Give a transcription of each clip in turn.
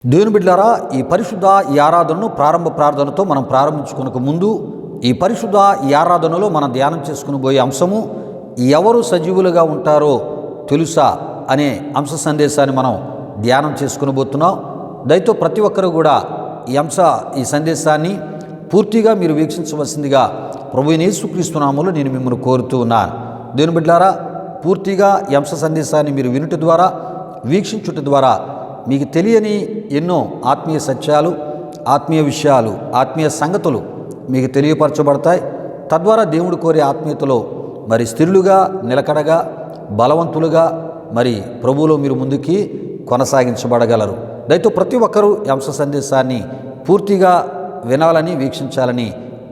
దేవుని బిడ్డలారా, ఈ పరిశుద్ధ ఈ ఆరాధనను ప్రారంభ ప్రార్థనతో మనం ప్రారంభించుకునక ముందు ఈ పరిశుద్ధ ఈ ఆరాధనలో మనం ధ్యానం చేసుకుని పోయే అంశము ఎవరు సజీవులుగా ఉంటారో తెలుసా అనే అంశ సందేశాన్ని మనం ధ్యానం చేసుకుని పోతున్నాం. దయతో ప్రతి ఒక్కరూ కూడా ఈ సందేశాన్ని పూర్తిగా మీరు వీక్షించవలసిందిగా ప్రభువైన యేసుక్రీస్తు నామములో నేను మిమ్మల్ని కోరుతూ ఉన్నాను. దేవుని బిడ్డలారా, పూర్తిగా ఈ అంశ సందేశాన్ని మీరు వినుట ద్వారా వీక్షించుట ద్వారా మీకు తెలియని ఎన్నో ఆత్మీయ సత్యాలు, ఆత్మీయ విషయాలు, ఆత్మీయ సంగతులు మీకు తెలియపరచబడతాయి. తద్వారా దేవుడు కోరే ఆత్మీయతలో మరి స్థిరులుగా, నిలకడగా, బలవంతులుగా మరి ప్రభువులో మీరు ముందుకి కొనసాగించబడగలరు. దయతో ప్రతి ఒక్కరూ ఈ అంశ సందేశాన్ని పూర్తిగా వినాలని, వీక్షించాలని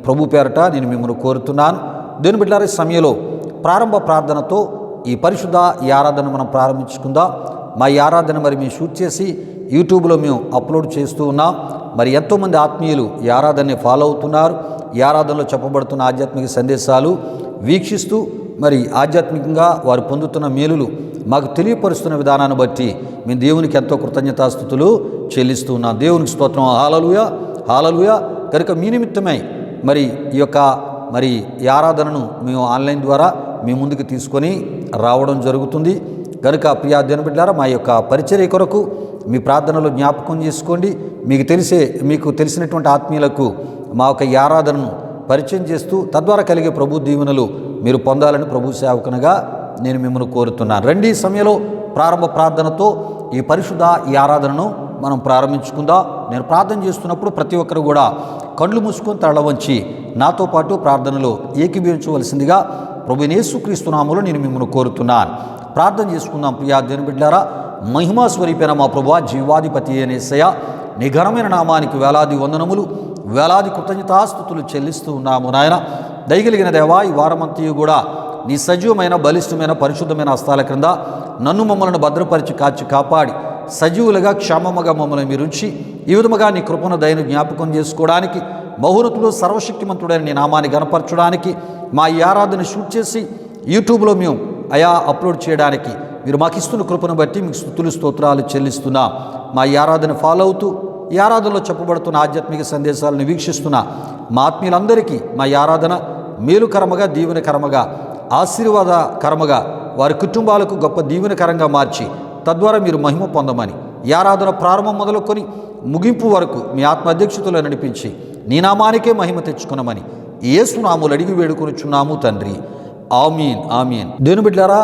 ప్రభు పేరట నేను మిమ్మల్ని కోరుతున్నాను. దేవుని బిడ్డలారా, సమయంలో ప్రారంభ ప్రార్థనతో ఈ పరిశుద్ధ ఈ ఆరాధన మనం ప్రారంభించుకుందాం. మా ఈ ఆరాధన మరి మేము షూట్ చేసి యూట్యూబ్లో మేము అప్లోడ్ చేస్తూ ఉన్నాం. మరి ఎంతోమంది ఆత్మీయులు ఈ ఆరాధనని ఫాలో అవుతున్నారు. ఈ ఆరాధనలో చెప్పబడుతున్న ఆధ్యాత్మిక సందేశాలు వీక్షిస్తూ మరి ఆధ్యాత్మికంగా వారు పొందుతున్న మేలులు మాకు తెలియపరుస్తున్న విధానాన్ని బట్టి మేము దేవునికి ఎంతో కృతజ్ఞతాస్తుతులు చెల్లిస్తూ ఉన్నాం. దేవునికి స్తోత్రం. హల్లెలూయా, హల్లెలూయా. కనుక మీ నిమిత్తమై మరి ఈ ఆరాధనను మేము ఆన్లైన్ ద్వారా మీ ముందుకు తీసుకొని రావడం జరుగుతుంది. కనుక ప్రియా దేవుని బిడ్డలారా, మా యొక్క పరిచర్య కొరకు మీ ప్రార్థనలో జ్ఞాపకం చేసుకోండి. మీకు తెలిసినటువంటి ఆత్మీయులకు మా యొక్క ఈ ఆరాధనను పరిచయం చేస్తూ తద్వారా కలిగే ప్రభు దీవెనలు మీరు పొందాలని ప్రభు సేవకునిగా నేను మిమ్మల్ని కోరుతున్నాను. రండి, సమయంలో ప్రారంభ ప్రార్థనతో ఈ పరిశుద్ధ ఈ ఆరాధనను మనం ప్రారంభించుకుందాం. నేను ప్రార్థన చేస్తున్నప్పుడు ప్రతి ఒక్కరు కూడా కళ్ళు మూసుకొని తల వంచి నాతో పాటు ప్రార్థనలో ఏకీభవించవలసిందిగా ప్రభువైన యేసుక్రీస్తు నామములో నేను మిమ్మల్ని కోరుతున్నాను. ప్రార్థన చేసుకుందాం. ప్రియా దేవుని బిడ్డలారా, మహిమా స్వరూపైన మా ప్రభువా, జీవాధిపతి అయిన యేసయ్య, నీ ఘనమైన నామానికి వేలాది వందనములు, వేలాది కృతజ్ఞతాస్తుతులు చెల్లిస్తూ ఉన్నాము. నాయన, దయగలిగిన దేవా, ఈ వారమంతయు కూడా నీ సజీవమైన, బలిష్టమైన, పరిశుద్ధమైన హస్తాల క్రింద నన్ను మమ్మల్ని భద్రపరిచి కాచి కాపాడి సజీవులుగా క్షేమముగా మమ్మల్ని మీరు ఉంచి ఈ విధముగా నీ కృపను దయను జ్ఞాపకం చేసుకోవడానికి, మహోన్నతుడు సర్వశక్తిమంతుడైన నీ నామాన్ని గణపరచడానికి, మా ఈ ఆరాధన షూట్ చేసి యూట్యూబ్లో మేము అప్లోడ్ చేయడానికి మీరు మాకు ఇస్తున్న కృపను బట్టి మీకు స్తుతులు స్తోత్రాలు చెల్లిస్తున్నాం. మా ఈ ఆరాధన ఫాలో అవుతూ ఈ ఆరాధనలో చెప్పబడుతున్న ఆధ్యాత్మిక సందేశాలను వీక్షిస్తున్న మా ఆత్మీయులందరికీ మా ఈ ఆరాధన మేలుకరముగా, దీవెనకరముగా, ఆశీర్వాదకరముగా, వారి కుటుంబాలకు గొప్ప దీవెనకరంగా మార్చి తద్వారా మీరు మహిమ పొందమని, ఈ ఆరాధన ప్రారంభం మొదలుకొని ముగింపు వరకు మీ ఆత్మ అధ్యక్షతలో నడిపించి నీ నామానికే మహిమ తెచ్చుకున్నామని యేసు నామములో అడిగి వేడుకొనుచున్నాము తండ్రి. ఆమీన్, ఆమీన్. దేవుని బిడ్డలారా,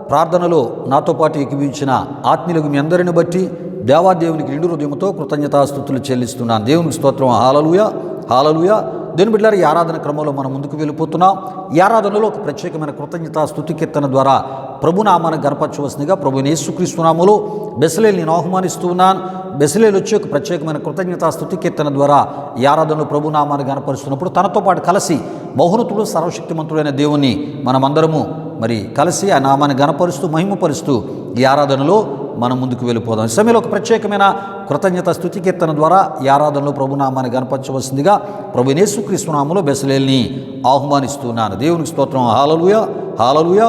ప్రార్థనలో నాతో పాటు ఏకీభవించిన ఆత్మీయులకు మీ అందరిని బట్టి దేవాదేవునికి నిండు హృదయంతో కృతజ్ఞతాస్తుతులు చెల్లిస్తున్నాను. దేవునికి స్తోత్రం. హల్లెలూయా, హల్లెలూయా. దేవుని బిడ్డలారా, ఈ ఆరాధన క్రమంలో మనం ముందుకు వెళ్ళిపోతున్నాం. ఈ ఆరాధనలో ఒక ప్రత్యేకమైన కృతజ్ఞతాస్తుతి కీర్తన ద్వారా ప్రభునామాన్ని గణపరచవలసిందిగా ప్రభువైన యేసుక్రీస్తు నామములో బెసలేలు నేను ఆహ్వానిస్తూ ఉన్నాను. బెసలేలు వచ్చి ఒక ప్రత్యేకమైన కృతజ్ఞతాస్తుతి కీర్తన ద్వారా ఈ ఆరాధనలో ప్రభునామాన్ని గణపరుస్తున్నప్పుడు తనతో పాటు కలిసి మహోన్నతుడు సర్వశక్తిమంతుడైన దేవుణ్ణి మనమందరము మరి కలిసి ఆ నామాన్ని గణపరుస్తూ మహిమపరుస్తూ ఈ ఆరాధనలో మనం ముందుకు వెళ్ళిపోదాం. ఈ సమయంలో ఒక ప్రత్యేకమైన కృతజ్ఞత స్తుతి కీర్తన ద్వారా ఈ ఆరాధనలో ప్రభునామాన్ని గణపరచవలసిందిగా ప్రభువైన యేసుక్రీస్తు నామములో బెసలేల్ని ఆహ్వానిస్తున్నాను. దేవునికి స్తోత్రం. హల్లెలూయా, హల్లెలూయా.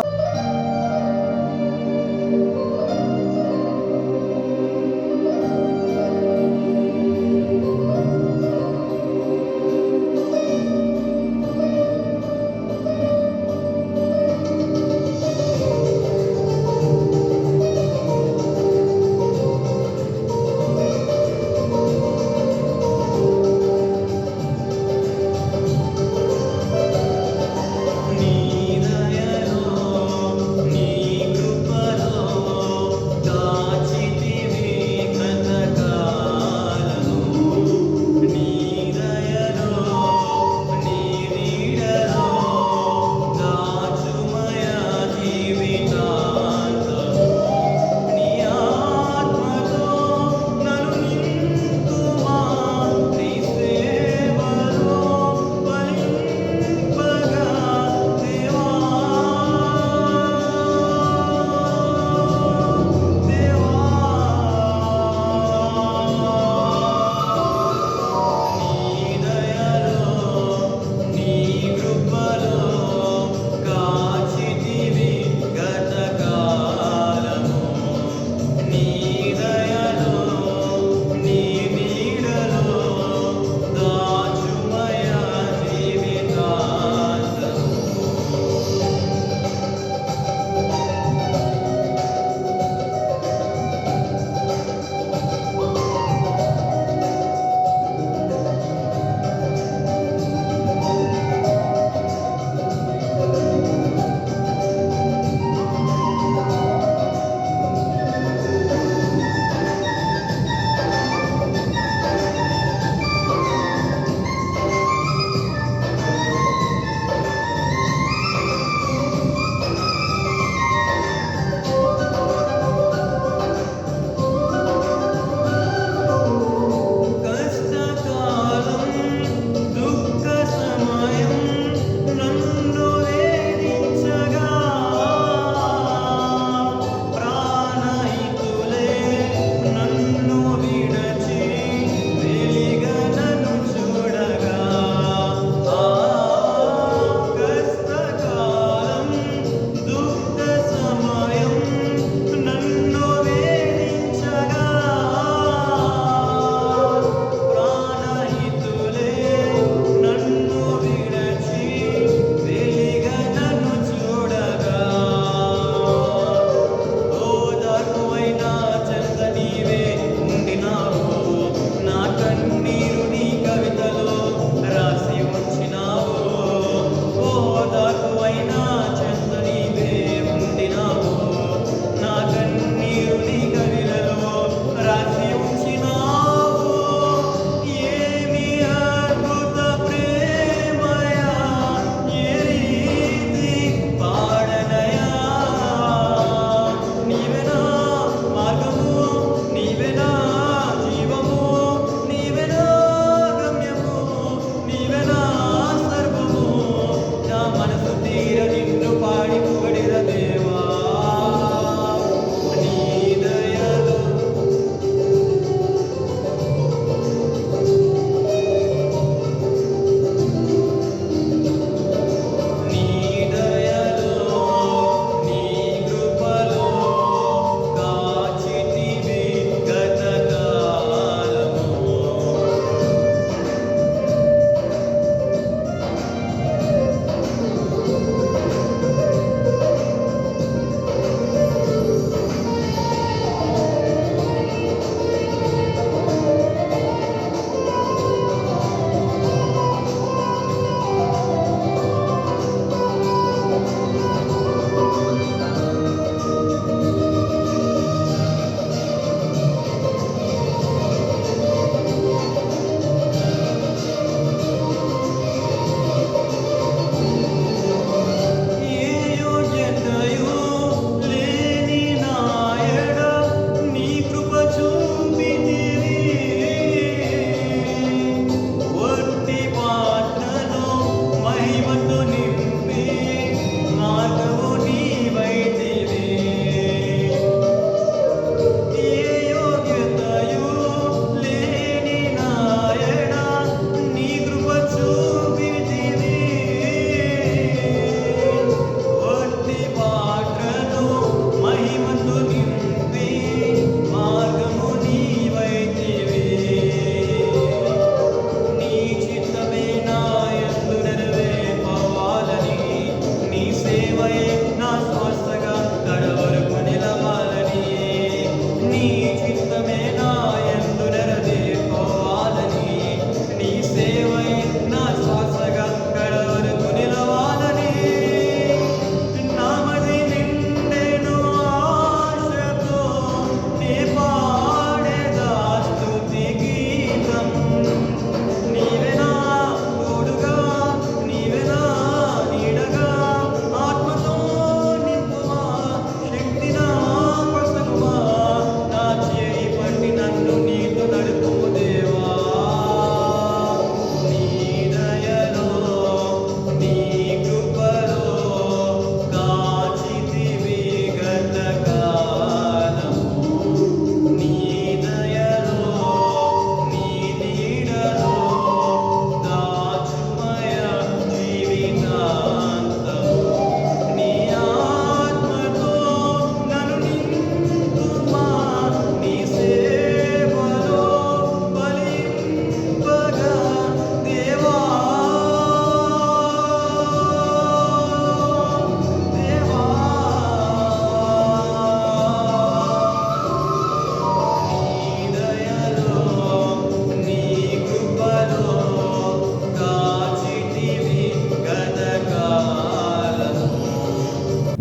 నీ దయలో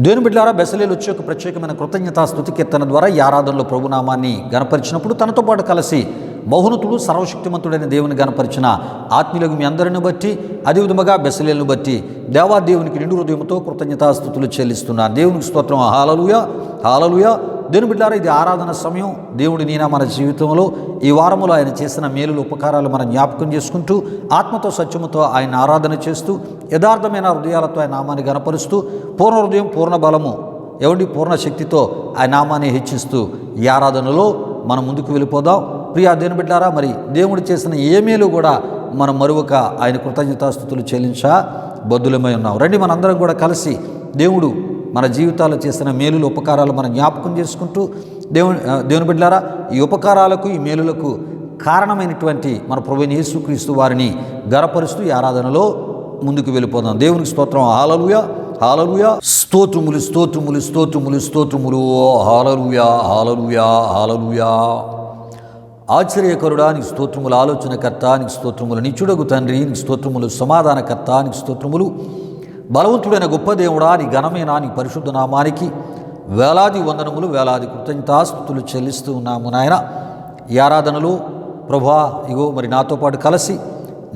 దేవుని బిడ్డలారా, బెసలేలు వచ్చి ఒక ప్రత్యేకమైన కృతజ్ఞతా స్తుతి కీర్తన ద్వారా ఈ ఆరాధనలో ప్రభునామాన్ని గణపరిచినప్పుడు తనతో పాటు కలిసి మౌనతుడు సర్వశక్తిమంతుడైన దేవుని గణపరిచిన ఆత్మీయులకు మీ అందరిని బట్టి, అదేవిధముగా బెసలేలను బట్టి దేవాదేవునికి నిండు హృదయంతో కృతజ్ఞతాస్తుతులు చెల్లిస్తున్నాను. దేవునికి స్తోత్రం. హల్లెలూయా, హల్లెలూయా. దేవుని బిడ్డలారా, ఇది ఆరాధన సమయం. దేవుడి నీనా మన జీవితంలో ఈ వారములో ఆయన చేసిన మేలులు ఉపకారాలు మనం జ్ఞాపకం చేసుకుంటూ ఆత్మతో సత్యముతో ఆయన ఆరాధన చేస్తూ యథార్థమైన హృదయాలతో ఆయన నామాన్ని గణపరుస్తూ పూర్ణ హృదయం పూర్ణ బలము పూర్ణ శక్తితో ఆయన నామాన్ని హెచ్చిస్తూ ఈ ఆరాధనలో మనం ముందుకు వెళ్ళిపోదాం. ప్రియా దేవుని బిడ్డలారా, మరి దేవుడు చేసిన ఏ మేలు కూడా మనం మరువక ఆయన కృతజ్ఞతాస్తుతులు చెల్లించా బద్దులమై ఉన్నాం. రండి, మనందరం కూడా కలిసి దేవుడు మన జీవితాల్లో చేసిన మేలులు ఉపకారాలు మనం జ్ఞాపకం చేసుకుంటూ దేవుని బిడ్డలారా, ఈ ఉపకారాలకు ఈ మేలులకు కారణమైనటువంటి మన ప్రభువైన యేసుక్రీస్తు వారిని గణపరుస్తూ ఈ ఆరాధనలో ముందుకు వెళ్ళిపోదాం. దేవునికి స్తోత్రం. హల్లెలూయా, హల్లెలూయా. స్తోత్రములు, స్తోత్రములు, స్తోత్రములు, స్తోత్రములు. హల్లెలూయా, హల్లెలూయా, హల్లెలూయా. ఆశ్చర్యకరుడా నీకు స్తోత్రములు, ఆలోచనకర్త నీకు స్తోత్రములు, నిత్యుడగు తండ్రి నీకు స్తోత్రములు, సమాధానకర్త నీకు స్తోత్రములు, బలవంతుడైన గొప్ప దేవుడా నీ ఘనమైన నీ పరిశుద్ధ నామానికి వేలాది వందనములు, వేలాది కృతజ్ఞతాస్తుతులు చెల్లిస్తూ ఉన్నాము నాయన. ఈ ఆరాధనలో ప్రభువా, ఇగో మరి నాతో పాటు కలిసి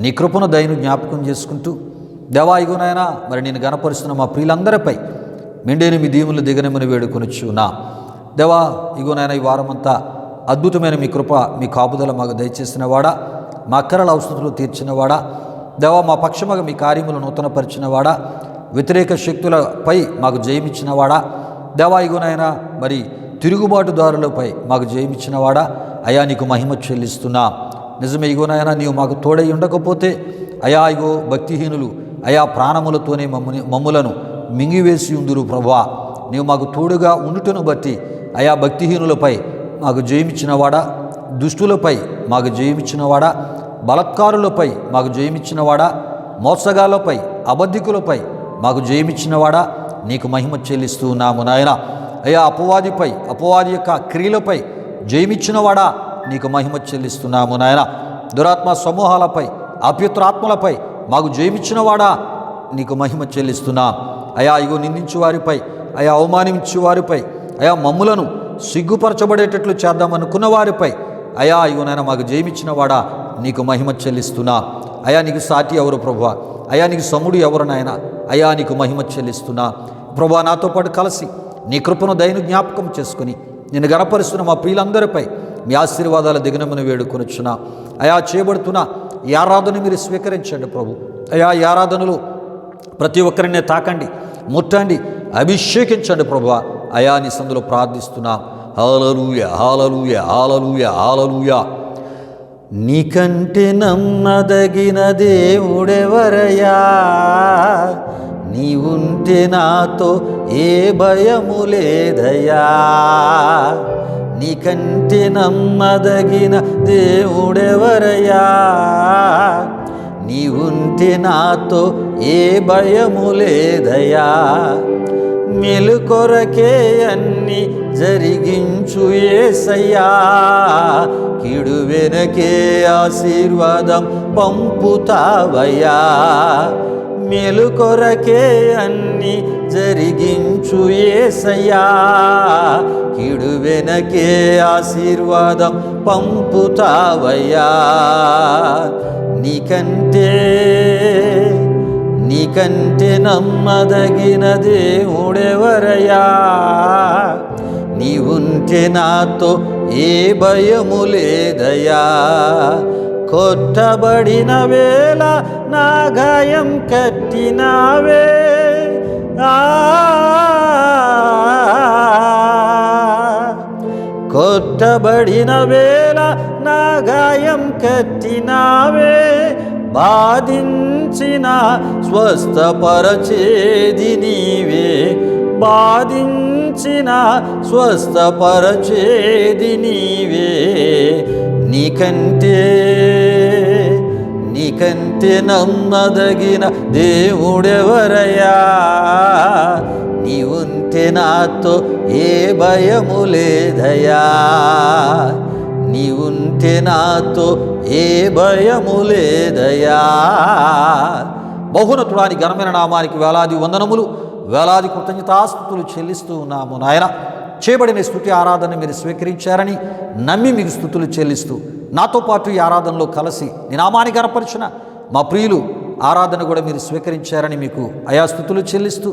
నీ కృపను దయను జ్ఞాపకం చేసుకుంటూ దేవా, ఇగో నాయన మరి నేను గణపరుస్తున్న మా ప్రియులందరిపై మెండేని మీ దీవులు దిగనమని వేడుకొనిచ్చున్నా. దేవా, ఇగో నాయన ఈ వారమంతా అద్భుతమైన మీ కృప మీ కాపుదల మాకు దయచేసినవాడా, మా అక్కరల అవసరతలు తీర్చినవాడా, దేవా మా పక్షముగా మీ కార్యములు నూతనపరిచినవాడా, వ్యతిరేక శక్తులపై మాకు జయమిచ్చినవాడా, దేవా ఇగోనైనా మరి తిరుగుబాటుదారులపై మాకు జయమిచ్చినవాడా, అయా నీకు మహిమ చెల్లిస్తున్నా. నిజమే, ఇగోనైనా నీవు మాకు తోడై ఉండకపోతే అయా ఇగో భక్తిహీనులు అయా ప్రాణములతోనే మమ్ములను మింగివేసి ఉందురు. ప్రభువా, నీవు మాకు తోడుగా ఉండుటను బట్టి అయా భక్తిహీనులపై మాకు జయమిచ్చినవాడా, దుష్టులపై మాకు జయమిచ్చినవాడా, బలత్కారులపై మాకు జయమిచ్చినవాడా, మోసగాళ్ళపై అబద్ధికులపై మాకు జయమిచ్చినవాడా, నీకు మహిమ చెల్లిస్తూ ఉన్నాము నాయన. అయా అపవాదిపై అపవాది యొక్క క్రియలపై జయమిచ్చినవాడా, నీకు మహిమ చెల్లిస్తున్నాము నాయన. దురాత్మ సమూహాలపై అపవిత్రాత్మలపై మాకు జయమిచ్చినవాడా, నీకు మహిమ చెల్లిస్తున్నా. అయా ఇగో నిందించు వారిపై అయా అవమానించు వారిపై అయా మమ్ములను సిగ్గుపరచబడేటట్లు చేద్దామనుకున్న వారిపై అయా ఇగోనైనా మాకు జయమిచ్చినవాడా, నీకు మహిమ చెల్లిస్తున్నా. అయా నీకు సాటి ఎవరు ప్రభువా, అయా నీకు సముడు ఎవరు నాయన, అయా నీకు మహిమ చెల్లిస్తున్నా. ప్రభువా, నాతో పాటు కలిసి నీ కృపను దయను జ్ఞాపకం చేసుకుని నేను గణపరుస్తున్న మా ప్రియులందరిపై మీ ఆశీర్వాదాల దిగనమని వేడుకొనిచ్చున్నా. అయా చేయబడుతున్న ఈ ఆరాధన మీరు స్వీకరించండి ప్రభు. అయా ఈ ఆరాధనలో ప్రతి ఒక్కరినే తాకండి, ముట్టండి, అభిషేకించండి ప్రభువా. అయా నీ సందులో ప్రార్థిస్తున్నా. హల్లెలూయా, హల్లెలూయా, హల్లెలూయా, హల్లెలూయా. నీకంటే నమ్మదగిన దేవుడెవరయ్యా, నీవుంటే నాతో ఏ భయము లేదయ్యా. నీకంటే నమ్మదగిన దేవుడెవరయ్యా, నీవుంటే నాతో ఏ భయము లేదయ్యా. మేలు కొరకే అన్ని జరిగించు యేసయ్యా, కీడు వెనకే ఆశీర్వాదం పంపుతావయ్యా. మేలు కొరకే అన్ని జరిగించు యేసయ్యా, కీడు వెనకే ఆశీర్వాదం పంపుతావయ్యా. నీకంటే నమ్మదగిన దేవుడెవరయ్యా, నీవుంటే నాతో ఏ భయము లేదయ్యా. కొట్టబడిన వేళ నా గాయం కట్టినావే, కొట్టబడిన వేళ నా గాయం కట్టినావే. బాధించిన స్వస్థపరచేది నీవే, బాధించిన స్వస్థపరచేది నీవే. నీకంటే నమ్మదగిన దేవుడెవరయ్యా, నీవుంటే నాతో ఏ భయము లేదయ్యా. నీవుంటే నాతో ఏ భయము లేదయ్యా. బహున్నతుడాని ఘనమైన నామానికి వేలాది వందనములు, వేలాది కృతజ్ఞతాస్తుతులు చెల్లిస్తూ ఉన్నాము నాయన. చేయబడిన స్తుతి ఆరాధన మీరు స్వీకరించారని నమ్మి మీకు స్తుతులు చెల్లిస్తూ నాతో పాటు ఈ ఆరాధనలో కలిసి నీ నామాన్ని గణపరిచిన మా ప్రియులు ఆరాధన కూడా మీరు స్వీకరించారని మీకు అయా స్తుతులు చెల్లిస్తూ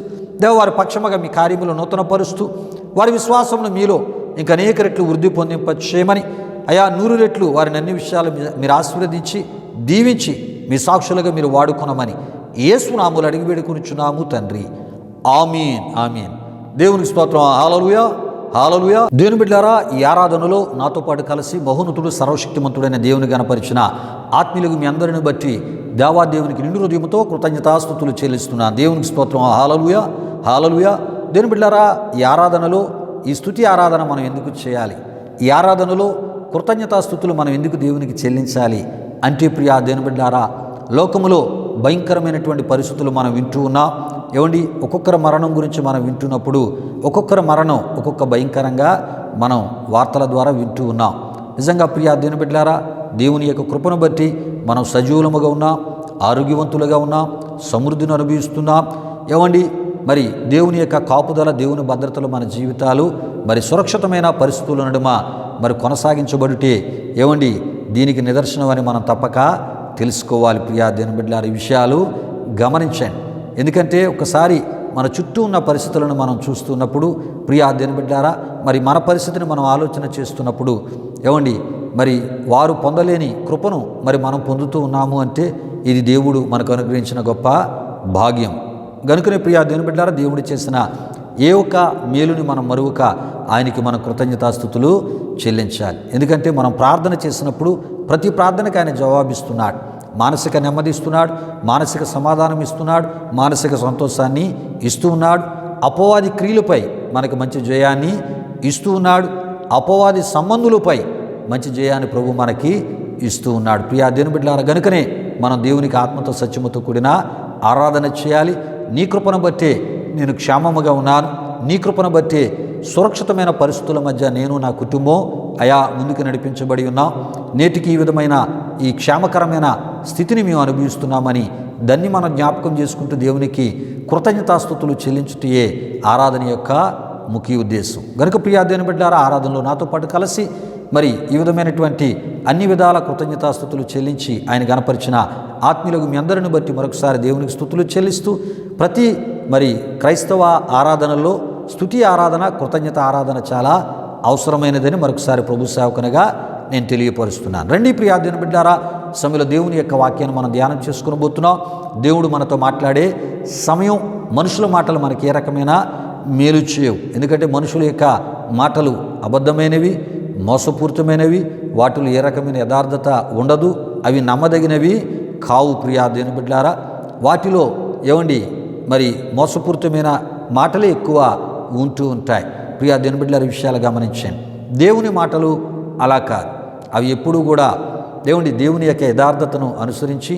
వారి పక్షముగా మీ కార్యములు నూతనపరుస్తూ వారి విశ్వాసమును మీలో ఇంకా అనేక రెట్లు వృద్ధి పొందింపచేయమని అయా 100 రెట్లు వారిని అన్ని విషయాలు మీరు ఆశీర్వదించి దీవించి మీ సాక్షులుగా మీరు వాడుకొనమని యేసు నామములో అడిగి వేడుకొనుచున్నాము తండ్రి. ఆమీన్ ఆమీన్. దేవునికి స్తోత్రం. హల్లెలూయా హల్లెలూయా. దేవుని బిడ్డలారా, ఈ ఆరాధనలో నాతో పాటు కలిసి మహోన్నతుడు సర్వశక్తిమంతుడైన దేవుని గణపరిచిన ఆత్మీయులకు మీ అందరిని బట్టి దేవాదేవునికి నిండు హృదయంతో కృతజ్ఞతాస్తుతులు చెల్లిస్తున్నాను. దేవునికి స్తోత్రం. హల్లెలూయా హల్లెలూయా. దేవుని బిడ్డలారా, ఈ ఆరాధనలో ఈ స్తుతి ఆరాధన మనం ఎందుకు చేయాలి? ఈ ఆరాధనలో కృతజ్ఞతాస్తుతులు మనం ఎందుకు దేవునికి చెల్లించాలి అంటే ప్రియా దేవుని బిడ్డలారా, లోకములో భయంకరమైనటువంటి పరిస్థితులు మనం వింటూ ఉన్నాం. ఏమండి, ఒక్కొక్కరి మరణం గురించి మనం వింటున్నప్పుడు ఒక్కొక్కరి మరణం ఒక్కొక్క భయంకరంగా మనం వార్తల ద్వారా వింటూ ఉన్నాం. నిజంగా ప్రియా దేవుని బిడ్డలారా, దేవుని యొక్క కృపను బట్టి మనం సజీవులముగా ఉన్నాం, ఆరోగ్యవంతులుగా ఉన్నాం, సమృద్ధిని అనుభవిస్తున్నాం. ఏమండి, మరి దేవుని యొక్క కాపుదల, దేవుని భద్రతలు మన జీవితాలు మరి సురక్షితమైన పరిస్థితుల నడుమ మరి కొనసాగించబడితే ఏమండి దీనికి నిదర్శనం అని మనం తప్పక తెలుసుకోవాలి. ప్రియా దేవుని బిడ్డలారా, ఈ విషయాలు గమనించండి. ఎందుకంటే ఒకసారి మన చుట్టూ ఉన్న పరిస్థితులను మనం చూస్తున్నప్పుడు ప్రియా దేవుని బిడ్డలారా, మరి మన పరిస్థితిని మనం ఆలోచన చేస్తున్నప్పుడు ఏమండి మరి వారు పొందలేని కృపను మరి మనం పొందుతూ ఉన్నాము అంటే ఇది దేవుడు మనకు అనుగ్రహించిన గొప్ప భాగ్యం. గనుకనే ప్రియా దేవుని బిడ్డలారా, దేవుడు చేసిన ఏ ఒక్క మేలుని మనం మరువక ఆయనకి మనం కృతజ్ఞతాస్తుతులు చెల్లించాలి. ఎందుకంటే మనం ప్రార్థన చేసినప్పుడు ప్రతి ప్రార్థనకి ఆయన జవాబిస్తున్నాడు, మానసిక నెమ్మది ఇస్తున్నాడు, మానసిక సమాధానం ఇస్తున్నాడు, మానసిక సంతోషాన్ని ఇస్తూ ఉన్నాడు. అపవాది క్రియలపై మనకు మంచి జయాన్ని ఇస్తూ ఉన్నాడు. అపవాది సంబంధులపై మంచి జయాన్ని ప్రభు మనకి ఇస్తూ ఉన్నాడు. ప్రియా దేవుని బిడ్డలారా, గనుకనే మనం దేవునికి ఆత్మతో సత్యముతో కూడిన ఆరాధన చేయాలి. నీ కృపను బట్టే నేను క్షేమముగా ఉన్నాను, నీ కృపను బట్టే సురక్షితమైన పరిస్థితుల మధ్య నేను నా కుటుంబం అయా ముందుకు నడిపించబడి ఉన్నాం. నేటికి ఈ విధమైన ఈ క్షేమకరమైన స్థితిని మేము అనుభవిస్తున్నామని దాన్ని మనం జ్ఞాపకం చేసుకుంటూ దేవునికి కృతజ్ఞతాస్తుతులు చెల్లించుటయే ఆరాధన యొక్క ముఖ్య ఉద్దేశం. గనుక ప్రియా దేవుని బిడ్డలారా, ఆరాధనలో నాతో పాటు కలిసి మరి ఈ విధమైనటువంటి అన్ని విధాల కృతజ్ఞతాస్తుతులు చెల్లించి ఆయన గణపరిచిన ఆత్మీయులకు మీ అందరిని బట్టి మరొకసారి దేవునికి స్తుతులు చెల్లిస్తూ ప్రతి మరి క్రైస్తవ ఆరాధనలో స్తుతి ఆరాధన, కృతజ్ఞత ఆరాధన చాలా అవసరమైనదని మరొకసారి ప్రభు సేవకునిగా నేను తెలియపరుస్తున్నాను. రండి ప్రియా దేవుని బిడ్డలారా, సమయంలో దేవుని యొక్క వాక్యాన్ని మనం ధ్యానం చేసుకుని పోతున్నాం. దేవుడు మనతో మాట్లాడే సమయం. మనుషుల మాటలు మనకి ఏ రకమైన మేలు చేయవు. ఎందుకంటే మనుషుల యొక్క మాటలు అబద్ధమైనవి, మోసపూరితమైనవి, వాటిలో ఏ రకమైన యథార్థత ఉండదు, అవి నమ్మదగినవి కావు. ప్రియా దేవుని బిడ్డలారా, వాటిలో ఏమండి మరి మోసపూరితమైన మాటలే ఎక్కువ ఉంటూ ఉంటాయి. ప్రియా దేవుని బిడ్డలారా, విషయాలు గమనించండి. దేవుని మాటలు అలా కాదు. అవి ఎప్పుడూ కూడా దేవుని యొక్క యథార్థతను అనుసరించి,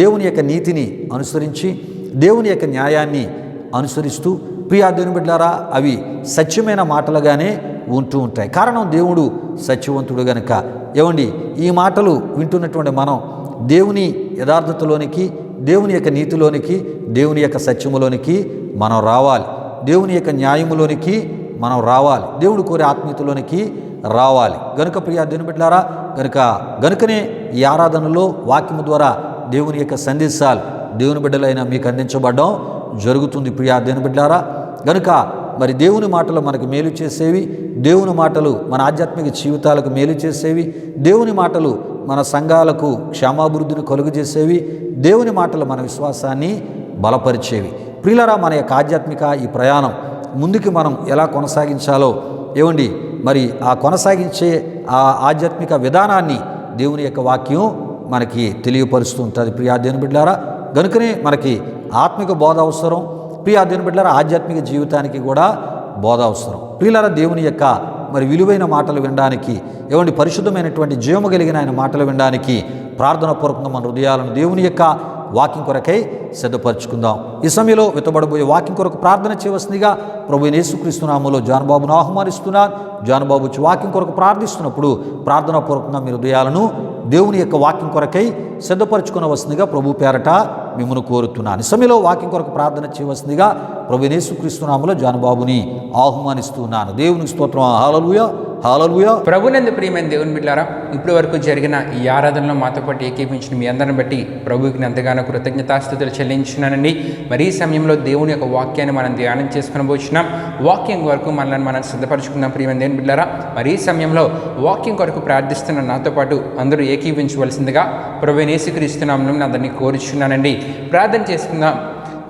దేవుని యొక్క నీతిని అనుసరించి, దేవుని యొక్క న్యాయాన్ని అనుసరిస్తూ ప్రియా దేవుని బిడ్డలారా అవి సత్యమైన మాటలుగానే ఉంటూ ఉంటాయి. కారణం దేవుడు సత్యవంతుడు గనుక. ఏమండి, ఈ మాటలు వింటున్నటువంటి మనం దేవుని యథార్థతలోనికి, దేవుని యొక్క నీతిలోనికి, దేవుని యొక్క సత్యములోనికి మనం రావాలి. దేవుని యొక్క న్యాయములోనికి మనం రావాలి. దేవుడు కోరే ఆత్మీయతలోనికి రావాలి. గనుక ప్రియా దేవుని బిడ్డలారా, గనుకనే ఈ ఆరాధనలో వాక్యము ద్వారా దేవుని యొక్క సందేశాలు దేవుని బిడ్డలైన మీకు అందించబడడం జరుగుతుంది. ప్రియా దేవుని బిడ్డలారా, గనుక మరి దేవుని మాటలు మనకు మేలు చేసేవి, దేవుని మాటలు మన ఆధ్యాత్మిక జీవితాలకు మేలు చేసేవి, దేవుని మాటలు మన సంఘాలకు క్షేమాభివృద్ధిని కలుగజేసేవి, దేవుని మాటలు మన విశ్వాసాన్ని బలపరిచేవి. ప్రియులారా, మన యొక్క ఆధ్యాత్మిక ఈ ప్రయాణం ముందుకు మనం ఎలా కొనసాగించాలో ఏమండి మరి ఆ కొనసాగించే ఆ ఆధ్యాత్మిక విధానాన్ని దేవుని యొక్క వాక్యం మనకి తెలియపరుస్తూ ఉంటుంది. ప్రియా దేవుని బిడ్డలారా, గనుకనే మనకి ఆత్మిక బోధ అవసరం. ప్రియా దేవుని బిడ్డలారా, ఆధ్యాత్మిక జీవితానికి కూడా బోధ అవసరం. ప్రియులారా, దేవుని యొక్క మరి విలువైన మాటలు వినడానికి, ఏమండి పరిశుద్ధమైనటువంటి జీవము కలిగిన ఆయన మాటలు వినడానికి ప్రార్థనాపూర్వకంగా మన హృదయాలను దేవుని యొక్క వాక్యం కొరకై సిద్ధపరచుకుందాం. ఈ సమయంలో విత్తబడబోయే వాక్యం కొరకు ప్రార్థన చేయవలసిందిగా ప్రభువైన యేసుక్రీస్తు నామములో జానబాబును ఆహ్వానిస్తున్నాను. జానబాబు వచ్చి వాక్యం కొరకు ప్రార్థిస్తున్నప్పుడు ప్రార్థనాపూర్వకంగా మీ హృదయాలను దేవుని యొక్క వాక్యం కొరకై సిద్ధపరచుకునవలసిందిగా ప్రభు పేరట మిమ్మల్ని కోరుతున్నాను. ఈ సమయంలో వాక్యం కొరకు ప్రార్థన చేయవలసిందిగా ప్రభునేసుక్రీస్తు నామములో జానుబాబుని ఆహ్వానిస్తున్నాను. దేవునికి స్తోత్రం. హల్లెలూయా, హల్లెలూయా. ప్రభునందు ప్రియమైన దేవుని బిడ్డలారా, ఇప్పటి వరకు జరిగిన ఈ ఆరాధనలో మాతో పాటు ఏకీపించిన మీ అందరిని బట్టి ప్రభువుకి ఎంతగానో కృతజ్ఞతాస్తుతులు చెల్లించున్నానండి. మరి ఈ సమయంలో దేవుని యొక్క వాక్యాన్ని మనం ధ్యానం చేసుకుని పోతున్నాం. వాక్యం వరకు మనల్ని మనం సిద్ధపరచుకుందాం. ప్రియమైన దేవుని బిడ్డలారా, మరి ఈ సమయంలో వాక్యం కొరకు ప్రార్థిస్తున్న నాతో పాటు అందరూ ఏకీవించవలసిందిగా ప్రభువైన యేసుక్రీస్తు నామములో అందరినీ కోరుచున్నానండి. ప్రార్థన చేసుకుందాం.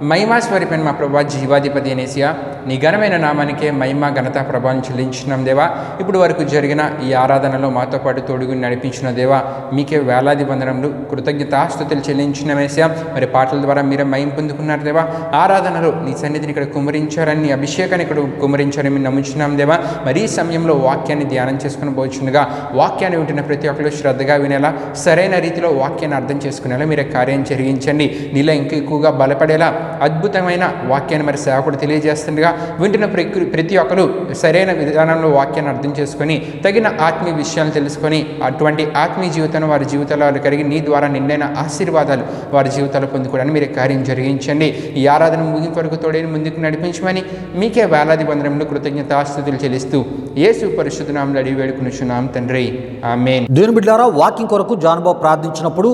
మహిమా స్వరూపైన మా ప్రభా, జీవాధిపతి అనేసియా, నీ ఘనమైన నామానికే మహిమ ఘనత ప్రభావం చెల్లించున్నాం దేవా. ఇప్పుడు వరకు జరిగిన ఈ ఆరాధనలో మాతో పాటు తోడుగుని నడిపించిన దేవా, మీకే వేలాది వందనములు కృతజ్ఞతాస్తుతులు చెల్లించిన వేసా. మరి పాటల ద్వారా మీరే మహిమ పొందుకున్నారు దేవా. ఆరాధనలో నీ సన్నిధిని ఇక్కడ కుమ్మరించారని, నీ అభిషేకాన్ని ఇక్కడ కుమ్మరించారని మేము నమ్ముచున్నాం దేవా. మరి ఈ సమయంలో వాక్యాన్ని ధ్యానం చేసుకుని పోవచ్చునుగా, వాక్యాన్ని వింటున్న ప్రతి ఒక్కరు శ్రద్ధగా వినేలా, సరైన రీతిలో వాక్యాన్ని అర్థం చేసుకునేలా మీరే కార్యం జరిగించండి. నీలో ఇంకా ఎక్కువగా బలపడేలా అద్భుతమైన వాక్యాన్ని మరి సేవకుడు తెలియజేస్తుండగా వింటున్న ప్రతి ఒక్కరు సరైన విధానంలో వాక్యాన్ని అర్థం చేసుకొని తగిన ఆత్మీయ విషయాలు తెలుసుకొని అటువంటి ఆత్మీయ జీవితాన్ని వారి జీవితాల్లో కలిగి నీ ద్వారా నిండైన ఆశీర్వాదాలు వారి జీవితాలు పొందుకోవడానికి మీరు కార్యం జరిగించండి. ఈ ఆరాధన ముగింపు వరకు తోడైన ముందుకు నడిపించమని మీకే వేలాది వందనములు కృతజ్ఞతాస్తుతులు చెల్లిస్తూ యేసు పరిశుద్ధ నామములో అడిగి వేడుకొనుచున్నాం తండ్రి, ఆమేన్. దేవుని బిడ్డలారా, వాక్యం కొరకు జానుబాబు ప్రార్థించినప్పుడు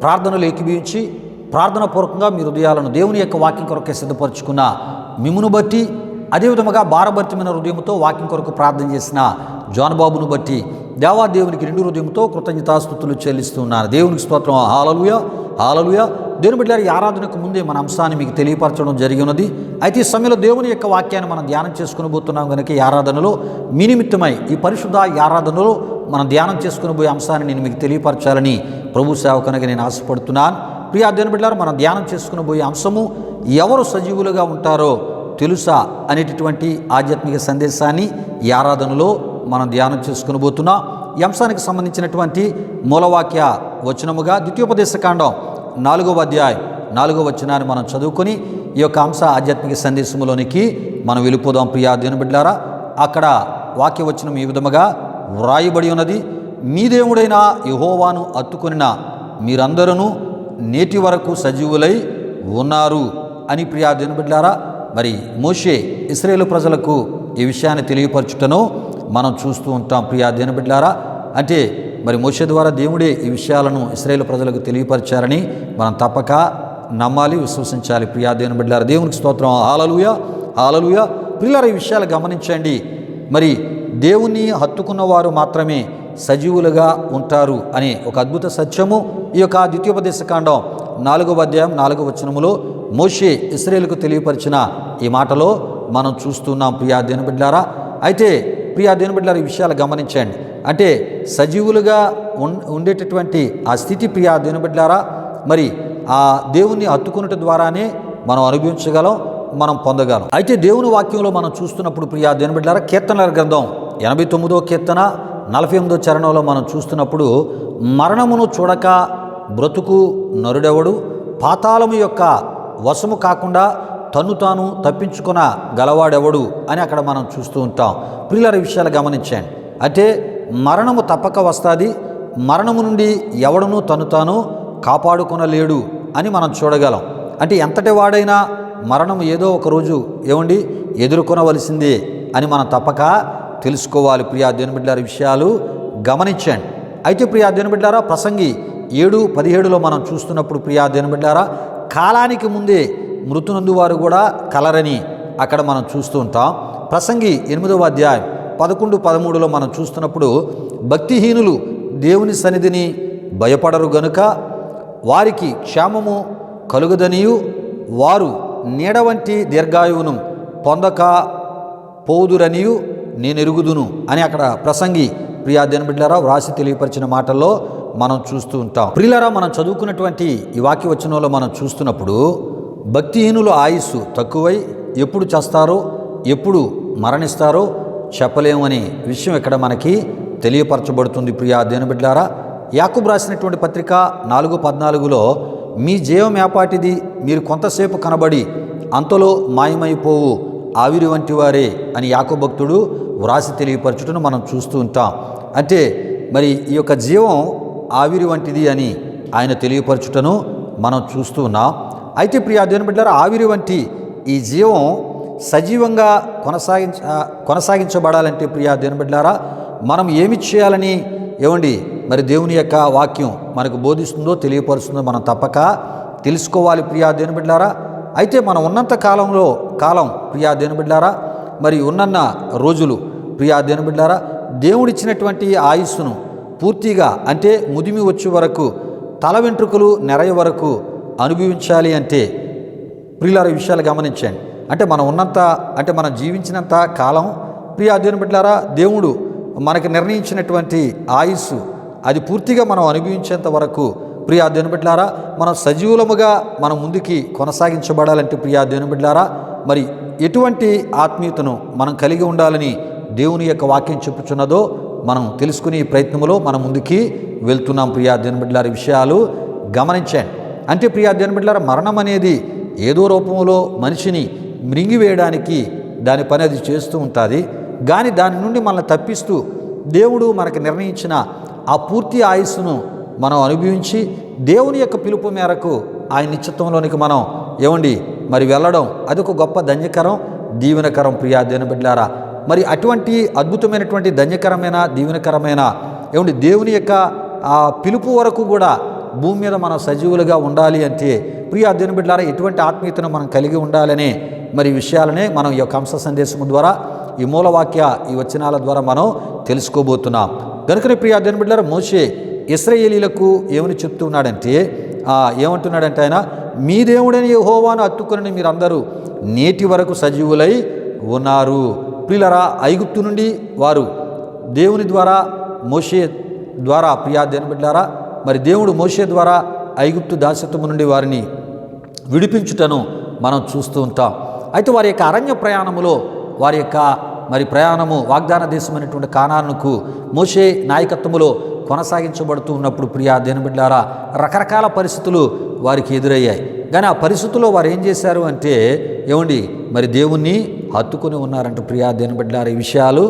ప్రార్థనలు ఏకీభవించి ప్రార్థన పూర్వకంగా మీ హృదయాలను దేవుని యొక్క వాక్యం కొరకే సిద్ధపరచుకున్న మిమ్మును బట్టి, అదేవిధముగా భారభరితమైన హృదయంతో వాక్యం కొరకు ప్రార్థన చేసిన జానుబాబును బట్టి దేవాదేవునికి నిండు హృదయంతో కృతజ్ఞతాస్తుతులు చెల్లిస్తున్నాను. దేవునికి స్తోత్రం. హల్లెలూయా, హల్లెలూయా. దేవుని బిడ్డలారా, ఈ ఆరాధనకు ముందే మన అంశాన్ని మీకు తెలియపరచడం జరిగి ఉన్నది. అయితే ఈ సమయంలో దేవుని యొక్క వాక్యాన్ని మనం ధ్యానం చేసుకుని పోతున్నాం కనుక ఈ ఆరాధనలో మీ నిమిత్తమై ఈ పరిశుద్ధ ఈ ఆరాధనలో మనం ధ్యానం చేసుకుని పోయే అంశాన్ని నేను మీకు తెలియపరచాలని ప్రభు సేవకునిగా నేను ఆశపడుతున్నాను. ప్రియ దేవుని బిడ్డలారా, మనం ధ్యానం చేసుకుని పోయే అంశము ఎవరు సజీవులుగా ఉంటారో తెలుసా అనేటటువంటి ఆధ్యాత్మిక సందేశాన్ని ఈ ఆరాధనలో మనం ధ్యానం చేసుకుని పోతున్నాం. ఈ అంశానికి సంబంధించినటువంటి మూలవాక్య వచనముగా ద్వితీయోపదేశకాండం 4వ అధ్యాయం 4వ వచనాన్ని మనం చదువుకొని ఈ యొక్క అంశ ఆధ్యాత్మిక సందేశంలోనికి మనం వెళ్ళిపోదాం. ప్రియ దేవుని బిడ్డలారా, అక్కడ వాక్య వచనం ఈ విధముగా వ్రాయబడి ఉన్నది. మీ దేవుడైన యెహోవాను హత్తుకొనిన మీరందరూ నేటి వరకు సజీవులై ఉన్నారు అని. ప్రియా దేవుని బిడ్డలారా, మరి మోషే ఇశ్రాయేలు ప్రజలకు ఈ విషయాన్ని తెలియపరచుటను మనం చూస్తూ ఉంటాం. ప్రియా దేవుని బిడ్డలారా, అంటే మరి మోషే ద్వారా దేవుడే ఈ విషయాలను ఇశ్రాయేలు ప్రజలకు తెలియపరిచారని మనం తప్పక నమ్మాలి, విశ్వసించాలి. ప్రియా దేవుని బిడ్డలారా, దేవునికి స్తోత్రం. హల్లెలూయా, హల్లెలూయా. ప్రియులారా, ఈ విషయాలు గమనించండి. మరి దేవుణ్ణి హత్తుకున్న వారు మాత్రమే సజీవులుగా ఉంటారు అనే ఒక అద్భుత సత్యము ఈ యొక్క ద్వితీయోపదేశకాండం 4వ అధ్యాయం 4వ వచనములో మోషే ఇశ్రాయేలుకు తెలియపరిచిన ఈ మాటలో మనం చూస్తున్నాం. ప్రియా దేవుని బిడ్డలారా, అయితే ప్రియా దేవుని బిడ్డలారా, ఈ విషయాలు గమనించండి. అంటే సజీవులుగా ఉండేటటువంటి ఆ స్థితి ప్రియా దేవుని బిడ్డలారా, మరి ఆ దేవుణ్ణి హత్తుకున్నట ద్వారానే మనం అనుభవించగలం, మనం పొందగలం. అయితే దేవుని వాక్యంలో మనం చూస్తున్నప్పుడు ప్రియా దేవుని బిడ్డలారా, కీర్తనల గ్రంథం 89వ కీర్తన 48వ చరణంలో మనం చూస్తున్నప్పుడు మరణమును చూడక బ్రతుకు నరుడెవడు, పాతాళము యొక్క వశము కాకుండా తన్ను తాను తప్పించుకొన గలవాడెవడు అని అక్కడ మనం చూస్తూ ఉంటాం. ప్రియులారా, విషయాలు గమనించండి. అంటే మరణము తప్పక వస్తుంది, మరణము నుండి ఎవడనూ తను తాను కాపాడుకొనలేడు అని మనం చూడగలం. అంటే ఎంతటి వాడైనా మరణం ఏదో ఒకరోజు ఎదుర్కొనవలసిందే అని మనం తప్పక తెలుసుకోవాలి. ప్రియా దేవుని బిడ్డలారా, విషయాలు గమనించండి. అయితే ప్రియా దేవుని బిడ్డలారా, ప్రసంగి 7:17లో మనం చూస్తున్నప్పుడు ప్రియా దేవుని బిడ్డలారా, కాలానికి ముందే మృతునందు వారు కూడా కలరని అక్కడ మనం చూస్తూ ఉంటాం. ప్రసంగి 8వ అధ్యాయం 11-13లో మనం చూస్తున్నప్పుడు భక్తిహీనులు దేవుని సన్నిధిని భయపడరు గనుక వారికి క్షేమము కలుగదనియు వారు నీడ వంటి దీర్ఘాయువును పొందక పోదురనియు నేను ఎరుగుదును అని అక్కడ ప్రసంగి ప్రియా దేవుని బిడ్డలారా వ్రాసి తెలియపరిచిన మాటల్లో మనం చూస్తూ ఉంటాం. ప్రియులారా, మనం చదువుకున్నటువంటి ఈ వాక్య వచనంలో మనం చూస్తున్నప్పుడు భక్తిహీనుల ఆయుస్సు తక్కువై ఎప్పుడు చేస్తారో ఎప్పుడు మరణిస్తారో చెప్పలేము అనే విషయం ఇక్కడ మనకి తెలియపరచబడుతుంది. ప్రియా దేవుని బిడ్డలారా, యాకోబు రాసినటువంటి పత్రిక 4:14లో మీ జీవం ఏపాటిది, మీరు కొంతసేపు కనబడి అంతలో మాయమైపోవు ఆవిరి వంటి వారే అని యాకోబు భక్తుడు వ్రాసి తెలియపరచుటను మనం చూస్తూ ఉంటాం. అంటే మరి ఈ యొక్క జీవం ఆవిరి వంటిది అని ఆయన తెలియపరచుటను మనం చూస్తూ ఉన్నాం. అయితే ప్రియా దేవుని బిడ్డలారా, ఆవిరి వంటి ఈ జీవం సజీవంగా కొనసాగించబడాలంటే ప్రియా దేవుని బిడ్డలారా మనం ఏమి చేయాలని మరి దేవుని యొక్క వాక్యం మనకు బోధిస్తుందో తెలియపరుస్తుందో మనం తప్పక తెలుసుకోవాలి ప్రియా దేవుని బిడ్డలారా. అయితే మనం ఉన్నంత కాలం ప్రియా దేవుని బిడ్డలారా, మరి ఉన్నన్న రోజులు ప్రియా దేవుని బిడ్డలారా, దేవుడిచ్చినటువంటి ఆయుస్సును పూర్తిగా అంటే ముదిమి వచ్చే వరకు, తల వెంట్రుకలు నెరయ వరకు అనుభవించాలి అంటే ప్రియులారా విషయాలు గమనించండి. అంటే మనం జీవించినంత కాలం ప్రియా దేవుని బిడ్డలారా, దేవుడు మనకి నిర్ణయించినటువంటి ఆయుస్సు అది పూర్తిగా మనం అనుభవించేంత వరకు ప్రియా దేవుని బిడ్డలారా, మనం సజీవులముగా మనం ముందుకి కొనసాగించబడాలంటే ప్రియా దేవుని బిడ్డలారా, మరి ఎటువంటి ఆత్మీయతను మనం కలిగి ఉండాలని దేవుని యొక్క వాక్యం చెప్పుచున్నదో మనం తెలుసుకునే ప్రయత్నంలో మనం ముందుకి వెళ్తున్నాం ప్రియా దేవుని బిడ్డలారా. విషయాలు గమనించండి. అంటే ప్రియా దేవుని బిడ్డలారా, మరణం అనేది ఏదో రూపంలో మనిషిని మృంగివేయడానికి దాని పని అది చేస్తూ ఉంటుంది. కానీ దాని నుండి మనల్ని తప్పిస్తూ దేవుడు మనకు నిర్ణయించిన ఆ పూర్తి ఆయుస్సును మనం అనుభవించి దేవుని యొక్క పిలుపు మేరకు ఆయన నిశ్చిత్వంలోనికి మనం మరి వెళ్ళడం అది ఒక గొప్ప ధన్యకరం, దీవెనకరం ప్రియా దేవుని బిడ్డలారా. మరి అటువంటి అద్భుతమైనటువంటి ధన్యకరమైన దీవెనకరమైన దేవుని యొక్క ఆ పిలుపు వరకు కూడా భూమి మీద మనం సజీవులుగా ఉండాలి అంటే ప్రియా దేవుని బిడ్డలారా ఎటువంటి ఆత్మీయతను మనం కలిగి ఉండాలనే మరి విషయాలనే మనం ఈ యొక్క అంశ సందేశం ద్వారా ఈ మూలవాక్య ఈ వచనాల ద్వారా మనం తెలుసుకోబోతున్నాం. కనుకనే ప్రియా దేవుని బిడ్డలారా, మోషే ఇశ్రాయేలీలకు ఏమని చెప్తున్నాడంటే ఏమంటున్నాడంటే ఆయన, మీ దేవుడైన యెహోవాను హత్తుకొని మీరందరూ నేటి వరకు సజీవులై ఉన్నారు. ప్రియులారా, ఐగుప్తు నుండి వారు దేవుని ద్వారా మోషే ద్వారా ప్రియా దేవుని బిడ్డలారా, మరి దేవుడు మోషే ద్వారా ఐగుప్తు దాస్యత్వము నుండి వారిని విడిపించుటను మనం చూస్తూ ఉంటాం. అయితే వారి యొక్క అరణ్య ప్రయాణములో వారి యొక్క మరి ప్రయాణము వాగ్దాన దేశమైనటువంటి కానానుకు మోషే నాయకత్వములో కొనసాగించబడుతూ ఉన్నప్పుడు ప్రియా దేవుని బిడ్డలారా రకరకాల పరిస్థితులు వారికి ఎదురయ్యాయి. కానీ ఆ పరిస్థితుల్లో వారు ఏం చేశారు అంటే మరి దేవుణ్ణి హత్తుకొని ఉన్నారంట ప్రియా దేవుని బిడ్డలారా. ఈ విషయాలు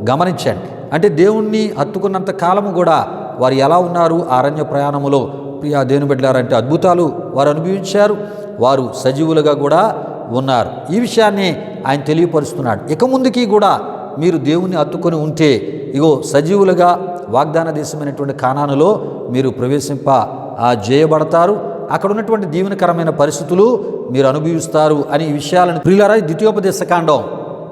గమనించండి. అంటే దేవుణ్ణి హత్తుకున్నంత కాలము కూడా వారు ఎలా ఉన్నారు అరణ్య ప్రయాణములో ప్రియా దేవుని బిడ్డలారా అంటే అద్భుతాలు వారు అనుభవించారు, వారు సజీవులుగా కూడా ఉన్నారు. ఈ విషయాన్ని ఆయన తెలియపరుస్తున్నాడు. ఇక ముందుకి కూడా మీరు దేవుణ్ణి హత్తుకొని ఉంటే సజీవులుగా వాగ్దాన దేశమైనటువంటి కానానులో మీరు చేయబడతారు, అక్కడ ఉన్నటువంటి దీవెనకరమైన పరిస్థితులు మీరు అనుభవిస్తారు అని ఈ విషయాలను ప్రియులారా ద్వితీయోపదేశకాండం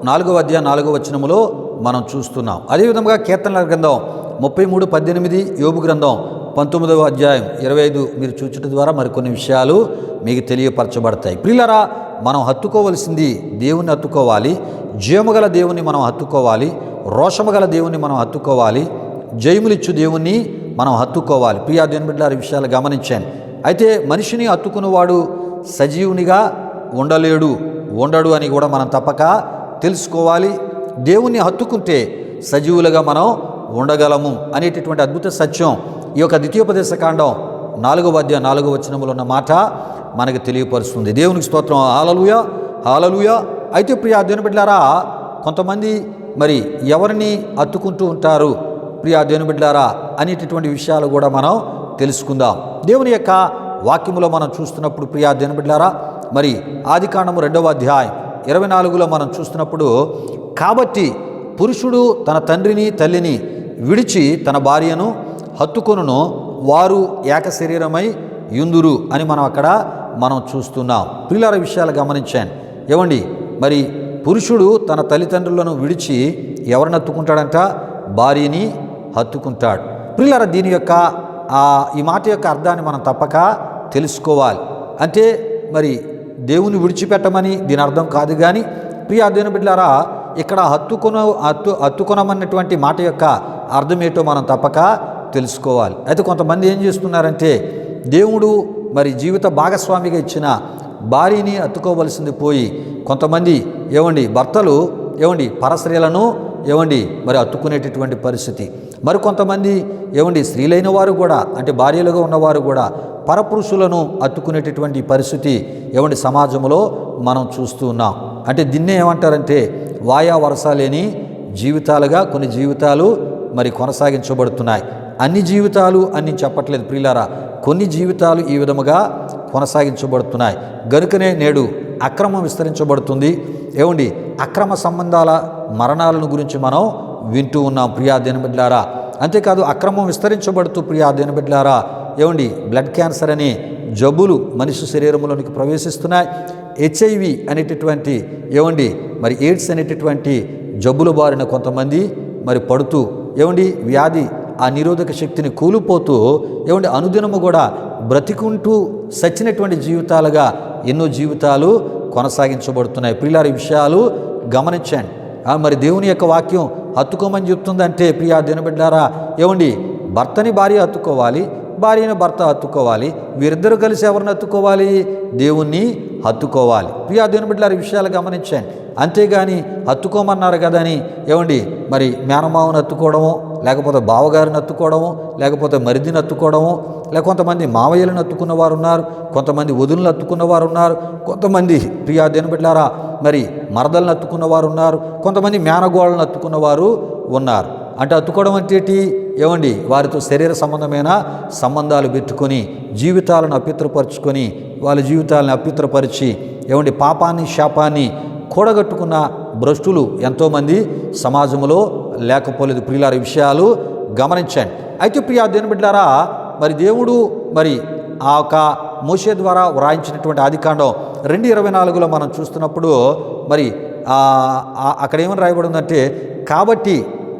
4వ అధ్యాయం 4వ వచనములో మనం చూస్తున్నాం. అదేవిధంగా కీర్తనల గ్రంథం 33:18, యోబు గ్రంథం 19వ అధ్యాయం 25 మీరు చూచుట ద్వారా మరికొన్ని విషయాలు మీకు తెలియపరచబడతాయి. ప్రియులారా, మనం హత్తుకోవలసింది దేవుని హత్తుకోవాలి, జయముగల దేవుని మనం హత్తుకోవాలి, రోషముగల దేవుని మనం హత్తుకోవాలి, జయములిచ్చు దేవుణ్ణి మనం హత్తుకోవాలి. ప్రియా దేవుని బిడ్డలారా విషయాలు గమనించాను. అయితే మనిషిని హత్తుకున్నవాడు సజీవునిగా ఉండడు అని కూడా మనం తప్పక తెలుసుకోవాలి. దేవుణ్ణి హత్తుకుంటే సజీవులుగా మనం ఉండగలము అనేటటువంటి అద్భుత సత్యం ఈ యొక్క ద్వితీయోపదేశకాండం 4వ అధ్యాయం 4వ వచనములో ఉన్న మాట మనకు తెలియపరుస్తుంది. దేవునికి స్తోత్రం. హల్లెలూయా, హల్లెలూయా. అయితే ప్రియా దేవుని బిడ్డలారా, కొంతమంది మరి ఎవరిని హత్తుకుంటూ ఉంటారు ప్రియా దేవుని బిడ్డలారా అనేటటువంటి విషయాలు కూడా మనం తెలుసుకుందాం. దేవుని యొక్క వాక్యములో మనం చూస్తున్నప్పుడు ప్రియా దేవుని బిడ్డలారా, మరి ఆదికాండము 2వ అధ్యాయం 24లో మనం చూస్తున్నప్పుడు, కాబట్టి పురుషుడు తన తండ్రిని తల్లిని విడిచి తన భార్యను హత్తుకొనును, వారు ఏక శరీరమై యుందురు అని మనం చూస్తున్నాం. పిల్లల విషయాలు గమనించాను. మరి పురుషుడు తన తల్లిదండ్రులను విడిచి ఎవరిని హత్తుకుంటాడంట? భార్యని హత్తుకుంటాడు. పిల్లల దీని యొక్క ఈ మాట యొక్క అర్థాన్ని మనం తప్పక తెలుసుకోవాలి. అంటే మరి దేవుని విడిచిపెట్టమని దీని అర్థం కాదు. కానీ ప్రియా దేవుని బిడ్డలారా, ఇక్కడ హత్తుకొనమన్నటువంటి మాట యొక్క అర్థం ఏంటో మనం తప్పక తెలుసుకోవాలి. అయితే కొంతమంది ఏం చేస్తున్నారంటే, దేవుడు మరి జీవిత భాగస్వామిగా ఇచ్చిన భార్యని హత్తుకోవలసింది పోయి కొంతమంది భర్తలు పరస్త్రీలను మరి హత్తుకునేటటువంటి పరిస్థితి. మరి కొంతమంది స్త్రీలైన వారు కూడా అంటే భార్యలుగా ఉన్నవారు కూడా పరపురుషులను హత్తుకునేటటువంటి పరిస్థితి సమాజంలో మనం చూస్తూ ఉన్నాం. అంటే దీన్నే ఏమంటారంటే వాయా వరస లేని జీవితాలుగా కొన్ని జీవితాలు మరి కొనసాగించబడుతున్నాయి. అన్ని జీవితాలు అని చెప్పట్లేదు ప్రియులారా, కొన్ని జీవితాలు ఈ విధముగా కొనసాగించబడుతున్నాయి. గనుకనే నేడు అక్రమం విస్తరించబడుతుంది. ఏమండి అక్రమ సంబంధాల మరణాలను గురించి మనం వింటూ ఉన్నాం ప్రియా దేనబిడ్లారా. అంతేకాదు అక్రమం విస్తరించబడుతూ ప్రియా దేనబిడ్లారా ఏమండి బ్లడ్ క్యాన్సర్ అనే జబ్బులు మనిషి శరీరంలోనికి ప్రవేశిస్తున్నాయి. హెచ్ఐవి అనేటటువంటి ఏమండి మరి ఎయిడ్స్ అనేటటువంటి జబ్బుల బారిన కొంతమంది మరి పడుతూ ఏమండి వ్యాధి ఆ నిరోధక శక్తిని కూలిపోతూ ఏమండి అనుదినము కూడా బ్రతికుంటూ సచ్చినటువంటి జీవితాలుగా ఎన్నో జీవితాలు కొనసాగించబడుతున్నాయి. ప్రియులారా ఈ విషయాలు గమనించండి. మరి దేవుని యొక్క వాక్యం హత్తుకోమని చెప్తుందంటే ప్రియా దేనబిడ్డారా ఏమండి భర్తని భార్య హత్తుకోవాలి, భార్యను భర్త హత్తుకోవాలి. వీరిద్దరూ కలిసి ఎవరిని హత్తుకోవాలి? దేవుణ్ణి హత్తుకోవాలి. ప్రియా దేనబిడ్డారా ఈ విషయాలు గమనించండి. అంతేగాని హత్తుకోమన్నారు కదని ఏమండి మరి మేనమావను హత్తుకోవడము, లేకపోతే బావగారిని హత్తుకోవడము, లేకపోతే మరిదిని హత్తుకోవడము, లేక కొంతమంది మావయ్యలను హత్తుకున్న వారు ఉన్నారు, కొంతమంది వదులను హత్తుకున్న వారు ఉన్నారు, కొంతమంది ప్రియా దేనబిడ్డారా మరి మరదలను హత్తుకున్న వారు ఉన్నారు, కొంతమంది మేనగోళ్ళను హత్తుకున్న వారు ఉన్నారు. అంటే హత్తుకోవడం అంటే ఏమండి వారితో శరీర సంబంధమైన సంబంధాలు పెట్టుకొని జీవితాలను అపిత్రపరుచుకొని వాళ్ళ జీవితాలను అపిత్రపరిచి ఏమండి పాపాన్ని శాపాన్ని కూడగట్టుకున్న భ్రష్టులు ఎంతోమంది సమాజంలో లేకపోలేదు. ప్రియులార విషయాలు గమనించండి. అయితే ప్రియా దేనబిడ్డారా మరి దేవుడు మరి ఆ యొక్క మోషే ద్వారా వ్రాయించినటువంటి ఆదికాండం 2:24లో మనం చూస్తున్నప్పుడు మరి అక్కడ ఏమని రాయబడి ఉందంటే కాబట్టి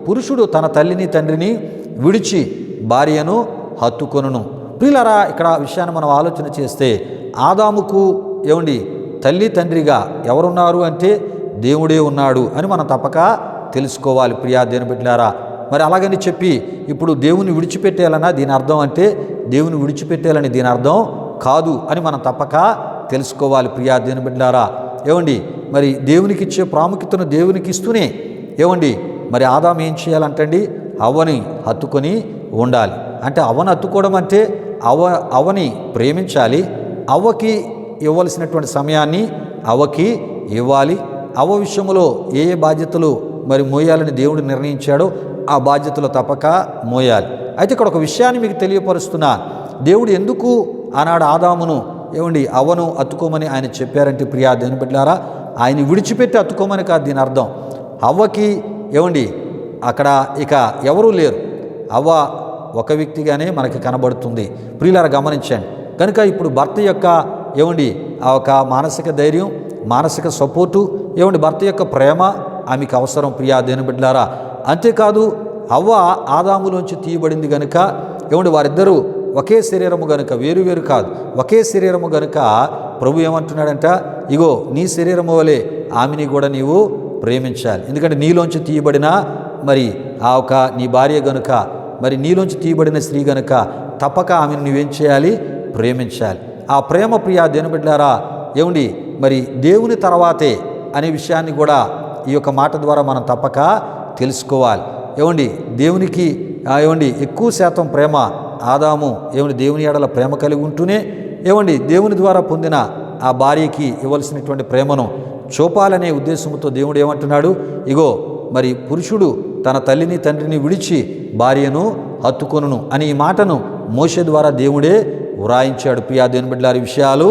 పురుషుడు తన తల్లిని తండ్రిని విడిచి భార్యను హత్తుకొనును. ప్రియులారా ఇక్కడ విషయాన్ని మనం ఆలోచన చేస్తే ఆదాముకు ఏమండి తల్లి తండ్రిగా ఎవరున్నారు అంటే దేవుడే ఉన్నాడు అని మనం తప్పక తెలుసుకోవాలి ప్రియా దేనబిడ్లారా. మరి అలాగని చెప్పి ఇప్పుడు దేవుని విడిచిపెట్టేయాలన్నా దీని అర్థం అంటే దేవుని విడిచిపెట్టేయాలని దీని అర్థం కాదు అని మనం తప్పక తెలుసుకోవాలి ప్రియా దేనబిడ్లారా. ఏమండి మరి దేవునికి ఇచ్చే ప్రాముఖ్యతను దేవునికి ఇస్తూనే ఏమండి మరి ఆదాము ఏం చేయాలంటండి అవ్వని హత్తుకొని ఉండాలి. అంటే అవ్వని హత్తుకోవడం అంటే అవ్వని ప్రేమించాలి, అవ్వకి ఇవ్వాల్సినటువంటి సమయాన్ని అవ్వకి ఇవ్వాలి. అవ్వ విషయంలో ఏ బాధ్యతలు మరి మోయాలని దేవుడు నిర్ణయించాడో ఆ బాధ్యతలు తప్పక మోయాలి. అయితే ఇక్కడ ఒక విషయాన్ని మీకు తెలియపరుస్తున్నా. దేవుడు ఎందుకు ఆనాడు ఆదామును ఏమండి అవ్వను హత్తుకోమని ఆయన చెప్పారంటే ప్రియా దేనబిడ్లారా ఆయన విడిచిపెట్టి హత్తుకోమని కాదు దీని అర్థం. అవ్వకి ఏమండి అక్కడ ఇక ఎవరూ లేరు, అవ్వ ఒక వ్యక్తిగానే మనకి కనబడుతుంది. ప్రియులారా గమనించండి. కనుక ఇప్పుడు భర్త యొక్క ఏమండి ఆ ఒక మానసిక ధైర్యం, మానసిక సపోర్టు ఏమండి భర్త యొక్క ప్రేమ ఆమెకు అవసరం ప్రియా దేనబిడ్లారా. అంతేకాదు అవ్వ ఆదాములోంచి తీయబడింది గనుక ఏమండి వారిద్దరూ ఒకే శరీరము గనుక వేరు కాదు, ఒకే శరీరము గనుక ప్రభు ఏమంటున్నాడంట ఇగో నీ శరీరము వలె ఆమెని కూడా నీవు ప్రేమించాలి. ఎందుకంటే నీలోంచి తీయబడిన మరి ఆ ఒక నీ భార్య గనుక మరి నీలోంచి తీయబడిన స్త్రీ గనుక తప్పక ఆమెను నువ్వేం చేయాలి? ప్రేమించాలి. ఆ ప్రేమ ప్రియా దేనబిడ్లారా ఏమండి మరి దేవుని తర్వాతే అనే విషయాన్ని కూడా ఈ యొక్క మాట ద్వారా మనం తప్పక తెలుసుకోవాలి. ఏమండి దేవునికి ఏమండి ఎక్కువ శాతం ప్రేమ ఆదాము ఏమండి దేవుని ఎడల ప్రేమ కలిగి ఉంటూనే ఏమండి దేవుని ద్వారా పొందిన ఆ భార్యకి ఇవ్వాల్సినటువంటి ప్రేమను చూపాలనే ఉద్దేశంతో దేవుడు ఏమంటున్నాడు ఇగో మరి పురుషుడు తన తల్లిని తండ్రిని విడిచి భార్యను హత్తుకొనును అని ఈ మాటను మోషే ద్వారా దేవుడే వ్రాయించాడు. ప్రియా దేనబిడ్లారా విషయాలు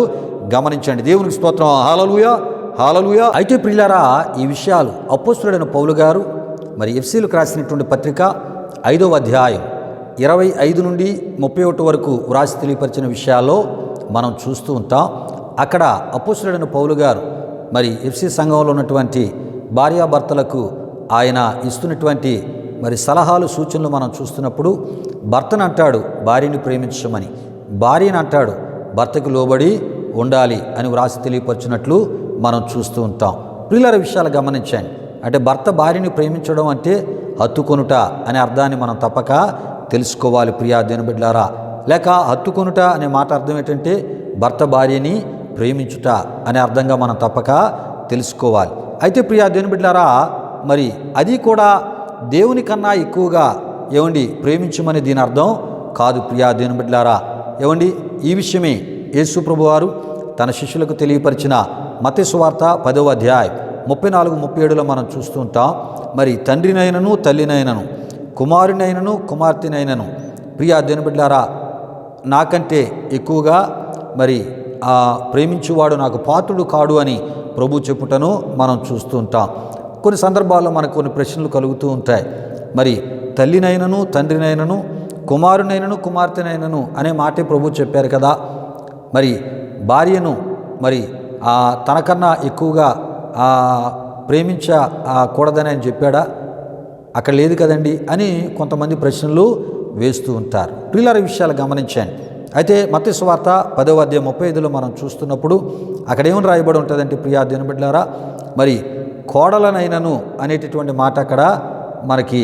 గమనించండి. దేవునికి స్తోత్రం. హల్లెలూయా హల్లెలూయా. అయితే ప్రియులారా ఈ విషయాలు అపోస్తలుడైన పౌలు గారు మరి ఎఫెసీయులకు రాసినటువంటి పత్రిక 5వ అధ్యాయం 25 నుండి 31 వరకు వ్రాసి తెలియపరిచిన విషయాల్లో మనం చూస్తూ ఉంటాం. అక్కడ అపోస్తలుడైన పౌలు గారు మరి ఎఫెసీ సంఘంలో ఉన్నటువంటి భార్యాభర్తలకు ఆయన ఇస్తున్నటువంటి మరి సలహాలు సూచనలు మనం చూస్తున్నప్పుడు భర్తను అంటాడు భార్యని ప్రేమించమని, భార్యను అంటాడు భర్తకు లోబడి ఉండాలి అని వ్రాసి తెలియపరిచినట్లు మనం చూస్తూ ఉంటాం. ప్రియులారా విషయాలు గమనించండి. అంటే భర్త భార్యని ప్రేమించడం అంటే హత్తుకొనుట అనే అర్థాన్ని మనం తప్పక తెలుసుకోవాలి ప్రియా దేనబిడ్లారా. లేక హత్తుకొనుట అనే మాట అర్థం ఏంటంటే భర్త భార్యని ప్రేమించుట అనే అర్థంగా మనం తప్పక తెలుసుకోవాలి. అయితే ప్రియా దేనబిడ్లారా మరి అది కూడా దేవుని కన్నా ఎక్కువగా ఏమండి ప్రేమించమని దీని అర్థం కాదు ప్రియా దేనబిడ్లారా. ఏమండి ఈ విషయమే యేసు ప్రభువారు తన శిష్యులకు తెలియపరిచిన మత్తయి సువార్త 10వ అధ్యాయం 34-37లో మనం చూస్తూ ఉంటాం. మరి తండ్రినైనను తల్లినైనను కుమారునైనను కుమార్తెనైనను ప్రియా దేనబిడ్లారా నాకంటే ఎక్కువగా మరి ఆ ప్రేమించువాడు నాకు పాత్రుడు కాడు అని ప్రభు చెప్పుటను మనం చూస్తూ ఉంటాం. కొన్ని సందర్భాల్లో మనకు కొన్ని ప్రశ్నలు కలుగుతూ ఉంటాయి. మరి తల్లినైనను తండ్రినైనను కుమారునైనను కుమార్తెనైనను అనే మాటే ప్రభు చెప్పారు కదా. మరి భార్యను మరి తనకన్నా ఎక్కువగా ప్రేమించకూడదని ఆయన చెప్పాడా? అక్కడ లేదు కదండి అని కొంతమంది ప్రశ్నలు వేస్తూ ఉంటారు. ప్రియులారా, విషయాలు గమనించండి. అయితే మత్తయి సువార్త 10వ అధ్యాయం 35లో మనం చూస్తున్నప్పుడు అక్కడ ఏమని రాయబడి ఉంటుందంటే, ప్రియా దేవుని బిడ్డలారా, మరి కోడలనైనను అనేటటువంటి మాట అక్కడ మనకి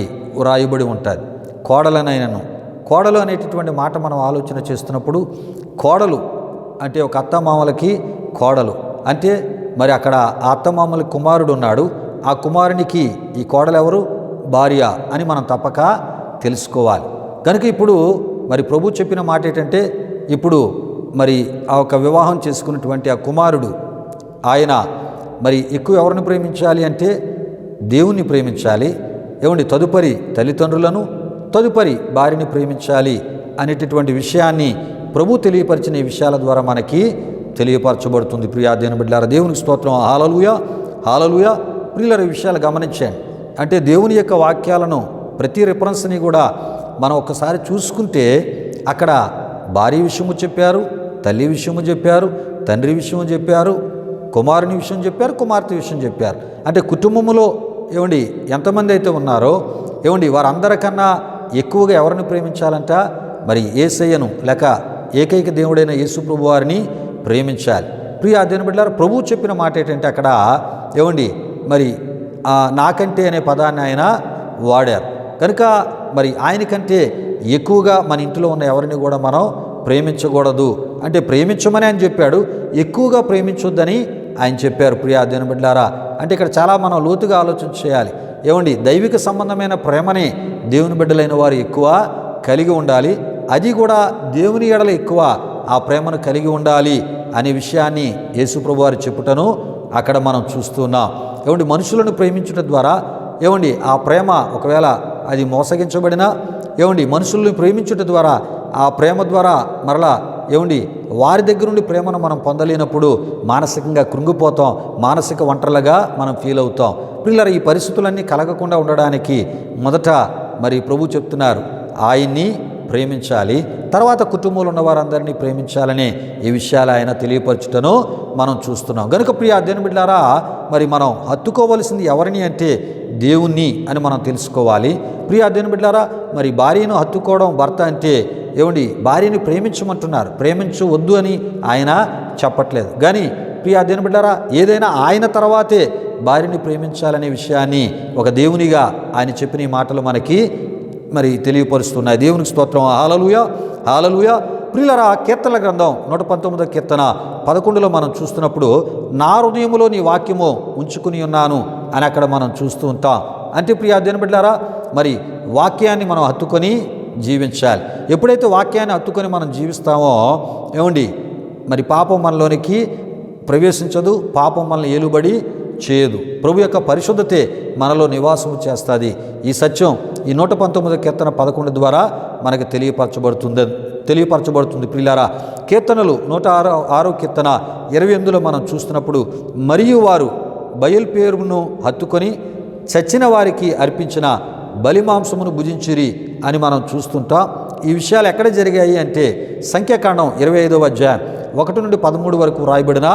రాయబడి ఉంటుంది. కోడలనైనను, కోడలు అనేటటువంటి మాట మనం ఆలోచన చేస్తున్నప్పుడు, కోడలు అంటే ఒక అత్తమామలకి కోడలు అంటే మరి అక్కడ ఆ అత్తమామలకి కుమారుడు ఉన్నాడు. ఆ కుమారునికి ఈ కోడలు ఎవరు? భార్య అని మనం తప్పక తెలుసుకోవాలి. కనుక ఇప్పుడు మరి ప్రభు చెప్పిన మాట ఏంటంటే, ఇప్పుడు మరి ఆ ఒక వివాహం చేసుకున్నటువంటి ఆ కుమారుడు ఆయన మరి ఎక్కువ ఎవరిని ప్రేమించాలి అంటే దేవుణ్ణి ప్రేమించాలి. తదుపరి తల్లిదండ్రులను, తదుపరి భార్యని ప్రేమించాలి అనేటటువంటి విషయాన్ని ప్రభు తెలియపరిచిన ఈ విషయాల ద్వారా మనకి తెలియపరచబడుతుంది. ప్రియా దేవుని బిడ్డలారా, దేవునికి స్తోత్రం. హల్లెలూయా, హల్లెలూయా. ప్రియులారా, ఈ విషయాలు గమనించండి. అంటే దేవుని యొక్క వాక్యాలను ప్రతి రిఫరెన్స్ని కూడా మనం ఒక్కసారి చూసుకుంటే అక్కడ భార్య విషయము చెప్పారు, తల్లి విషయము చెప్పారు, తండ్రి విషయము చెప్పారు, కుమారుని విషయం చెప్పారు, కుమార్తె విషయం చెప్పారు. అంటే కుటుంబంలో ఎంతమంది అయితే ఉన్నారో వారందరికన్నా ఎక్కువగా ఎవరిని ప్రేమించాలంట? మరి యేసయ్యను, లేక ఏకైక దేవుడైన యేసు ప్రభు వారిని ప్రేమించాలి. ప్రియా దేవుని బిడ్డలారా, ప్రభువు చెప్పిన మాట ఏంటంటే అక్కడ మరి నాకంటే అనే పదాన్ని ఆయన వాడారు. కనుక మరి ఆయనకంటే ఎక్కువగా మన ఇంట్లో ఉన్న ఎవరిని కూడా మనం ప్రేమించకూడదు. అంటే ప్రేమించమని ఆయన చెప్పాడు, ఎక్కువగా ప్రేమించొద్దని ఆయన చెప్పారు. ప్రియా దేవుని బిడ్డలారా, అంటే ఇక్కడ చాలా మనం లోతుగా ఆలోచన చేయాలి. దైవిక సంబంధమైన ప్రేమనే దేవుని బిడ్డలైన వారు ఎక్కువ కలిగి ఉండాలి. అది కూడా దేవుని ఎడల ఎక్కువ ఆ ప్రేమను కలిగి ఉండాలి అనే విషయాన్ని యేసు ప్రభు వారు చెప్పుటను అక్కడ మనం చూస్తున్నాం. మనుషులను ప్రేమించడం ద్వారా ఆ ప్రేమ ఒకవేళ అది మోసగించబడినా మనుషుల్ని ప్రేమించడం ద్వారా ఆ ప్రేమ ద్వారా మరలా వారి దగ్గర నుండి ప్రేమను మనం పొందలేనప్పుడు మానసికంగా కృంగిపోతాం, మానసిక ఒంటరిగా మనం ఫీల్ అవుతాం. పిల్లలు ఈ పరిస్థితులన్నీ కలగకుండా ఉండడానికి మొదట మరి ప్రభు చెప్తున్నారు, ఆయన్ని ప్రేమించాలి, తర్వాత కుటుంబంలో ఉన్న వారందరినీ ప్రేమించాలనే ఈ విషయాలు ఆయన తెలియపరచుటను మనం చూస్తున్నాం. కనుక ప్రియా దేవుని బిడ్డలారా, మరి మనం హత్తుకోవలసింది ఎవరిని అంటే దేవుణ్ణి అని మనం తెలుసుకోవాలి. ప్రియా దేవుని బిడ్డలారా, మరి భార్యను హత్తుకోవడం భర్త అంటే భార్యని ప్రేమించమంటున్నారు, ప్రేమించవద్దు అని ఆయన చెప్పట్లేదు. కానీ ప్రియా దేవుని బిడ్డలారా, ఏదైనా ఆయన తర్వాతే భార్యని ప్రేమించాలనే విషయాన్ని ఒక దేవునిగా ఆయన చెప్పిన ఈ మాటలు మనకి మరి తెలియపరుస్తున్నాయి. దేవునికి స్తోత్రం. హల్లెలూయా, హల్లెలూయా. ప్రియులారా, కీర్తనల గ్రంథం 119వ కీర్తన 11లో మనం చూస్తున్నప్పుడు, నా హృదయములో నీ వాక్యము ఉంచుకుని ఉన్నాను అని అక్కడ మనం చూస్తూ ఉంటాం. అంటే ప్రియా దేవుని బిడ్డలారా, మరి వాక్యాన్ని మనం హత్తుకొని జీవించాలి. ఎప్పుడైతే వాక్యాన్ని హత్తుకొని మనం జీవిస్తామో మరి పాపం మనలోనికి ప్రవేశించదు, పాపం మనల్ని ఏలుబడి చేయదు. ప్రభు యొక్క పరిశుద్ధతే మనలో నివాసం చేస్తుంది. ఈ సత్యం ఈ 119వ కీర్తన 11 ద్వారా మనకు తెలియపరచబడుతుంది. ప్రియులారా, కీర్తనలు 106వ కీర్తన 28లో మనం చూస్తున్నప్పుడు, మరియు వారు బయల్పేరును హత్తుకొని చచ్చిన వారికి అర్పించిన బలిమాంసమును భుజించిరి అని మనం చూస్తుంటాం. ఈ విషయాలు ఎక్కడ జరిగాయి అంటే సంఖ్యాకాండం 25వ అధ్యాయం 1 నుండి 13 వరకు రాయబడిన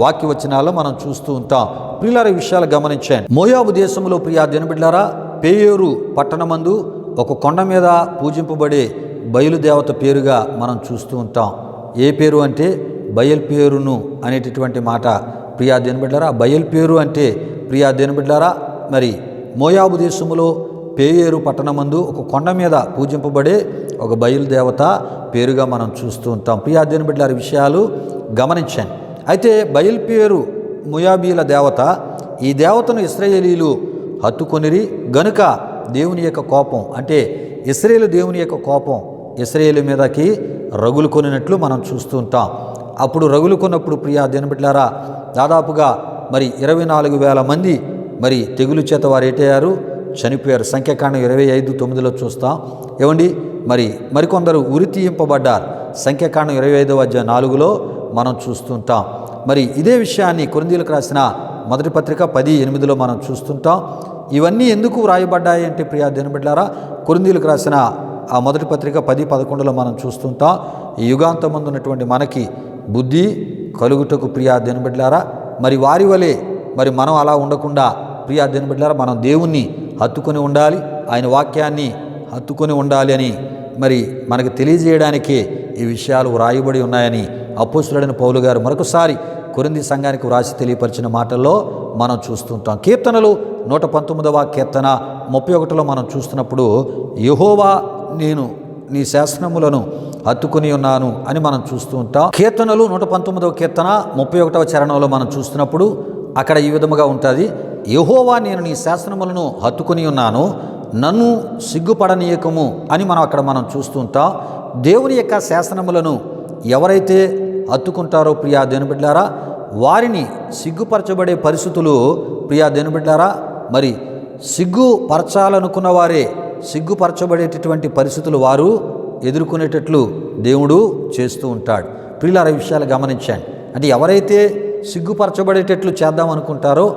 వాక్యవచనాల్లో మనం చూస్తూ ఉంటాం. ప్రియులారా, ఈ విషయాలు గమనించండి. మోయాబు దేశంలో ప్రియా దేవుని బిడ్డలారా, పేయోరు పట్టణమందు ఒక కొండ మీద పూజింపబడే బయలుదేవత పేరుగా మనం చూస్తూ ఉంటాం. ఏ పేరు అంటే బయల్పేరును అనేటటువంటి మాట. ప్రియా దేవుని బిడ్డలారా, బయల్పేరు అంటే ప్రియా దేవుని బిడ్డలారా, మరి మోయాబు దేశంలో పేయేరు పట్టణమందు ఒక కొండ మీద పూజింపబడే ఒక బయలుదేవత పేరుగా మనం చూస్తూ ఉంటాం. ప్రియా దేవుని బిడ్డలారా, విషయాలు గమనించండి. అయితే బయల్పేరు మోయాబీల దేవత, ఈ దేవతను ఇశ్రాయేలీలు హత్తుకొనిరి గనుక దేవుని యొక్క కోపం, అంటే ఇశ్రాయేలు దేవుని యొక్క కోపం ఇశ్రాయేలు మీదకి రగులు కొనినట్లు మనం చూస్తూ ఉంటాం. అప్పుడు రగులు కొన్నప్పుడు ప్రియా దేవుని బిడ్డలారా, దాదాపుగా మరి 24,000 మంది మరి తెగులు చేత వారు ఏటయ్యారు, చనిపోయారు. సంఖ్యాకాండం 25:9లో చూస్తాం. మరికొందరు ఉరి తీయింపబడ్డారు. సంఖ్యాకాండం 25వ అధ్యాయం 4లో మనం చూస్తుంటాం. మరి ఇదే విషయాన్ని కొరింథీయులకు రాసిన మొదటి పత్రిక 10:8 మనం చూస్తుంటాం. ఇవన్నీ ఎందుకు వ్రాయబడ్డాయి అంటే ప్రియా దేవుని బిడ్డలారా, కొరింథీయులకు రాసిన ఆ మొదటి పత్రిక 10:11 మనం చూస్తుంటాం. ఈ యుగాంతమందు ఉన్నటువంటి మనకి బుద్ధి కలుగుటకు ప్రియా దేవుని బిడ్డలారా, మరి వారి వలె మరి మనం అలా ఉండకుండా ప్రియా దేవుని బిడ్డలారా, మనం దేవుణ్ణి హత్తుకొని ఉండాలి, ఆయన వాక్యాన్ని హత్తుకొని ఉండాలి అని మరి మనకు తెలియజేయడానికే ఈ విషయాలు వ్రాయబడి ఉన్నాయని అపోస్తలుడైన పౌలు గారు మరొకసారి కొరింథీ సంఘానికి వ్రాసి తెలియపరిచిన మాటల్లో మనం చూస్తుంటాం. కీర్తనలు 119వ కీర్తన 31లో మనం చూస్తున్నప్పుడు యెహోవా నేను నీ శాసనములను హత్తుకొని ఉన్నాను అని మనం చూస్తూ ఉంటాం. కీర్తనలు 119వ కీర్తన 31వ చరణంలో మనం చూస్తున్నప్పుడు అక్కడ ఈ విధముగా ఉంటుంది, యెహోవా నేను నీ శాసనములను హత్తుకొని ఉన్నాను, నన్ను సిగ్గుపడనీయకము అని మనం చూస్తూ ఉంటాం. దేవుని యొక్క శాసనములను ఎవరైతే హత్తుకుంటారో ప్రియా దేవుని బిడ్డలారా, వారిని సిగ్గుపరచబడే పరిస్థితులు ప్రియా దేవుని బిడ్డలారా, మరి సిగ్గుపరచాలనుకున్న వారే సిగ్గుపరచబడేటటువంటి పరిస్థితులు వారు ఎదుర్కొనేటట్లు దేవుడు చేస్తూ ఉంటాడు. ప్రియులారా, ఈ విషయాలు గమనించండి. అంటే ఎవరైతే సిగ్గుపరచబడేటట్లు చేద్దాం అనుకుంటారో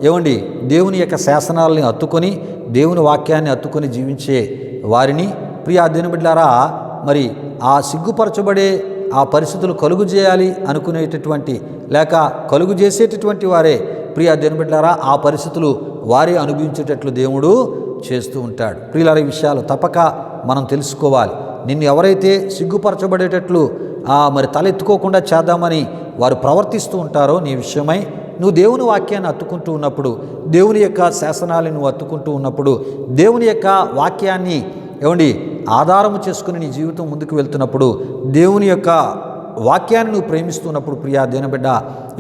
ఏమండి, దేవుని యొక్క శాసనాలని హత్తుకొని దేవుని వాక్యాన్ని హత్తుకొని జీవించే వారిని ప్రియా దేవుని బిడ్డలారా, మరి ఆ సిగ్గుపరచబడే ఆ పరిస్థితులు కలుగు చేయాలి అనుకునేటటువంటి లేక కలుగు చేసేటటువంటి వారే ప్రియా దేవుని బిడ్డలారా, ఆ పరిస్థితులు వారే అనుభవించేటట్లు దేవుడు చేస్తూ ఉంటాడు. ప్రియులారా, ఈ విషయాలు తప్పక మనం తెలుసుకోవాలి. నిన్ను ఎవరైతే సిగ్గుపరచబడేటట్లు మరి తలెత్తుకోకుండా చేద్దామని వారు ప్రవర్తిస్తూ ఉంటారో నీ విషయమై నువ్వు దేవుని వాక్యాన్ని హత్తుకుంటూ ఉన్నప్పుడు, దేవుని యొక్క శాసనాలను నువ్వు హత్తుకుంటూ ఉన్నప్పుడు, దేవుని యొక్క వాక్యాన్ని ఏమండి ఆధారము చేసుకుని నీ జీవితం ముందుకు వెళ్తున్నప్పుడు, దేవుని యొక్క వాక్యాన్ని నువ్వు ప్రేమిస్తున్నప్పుడు ప్రియా దేవుని బిడ్డ,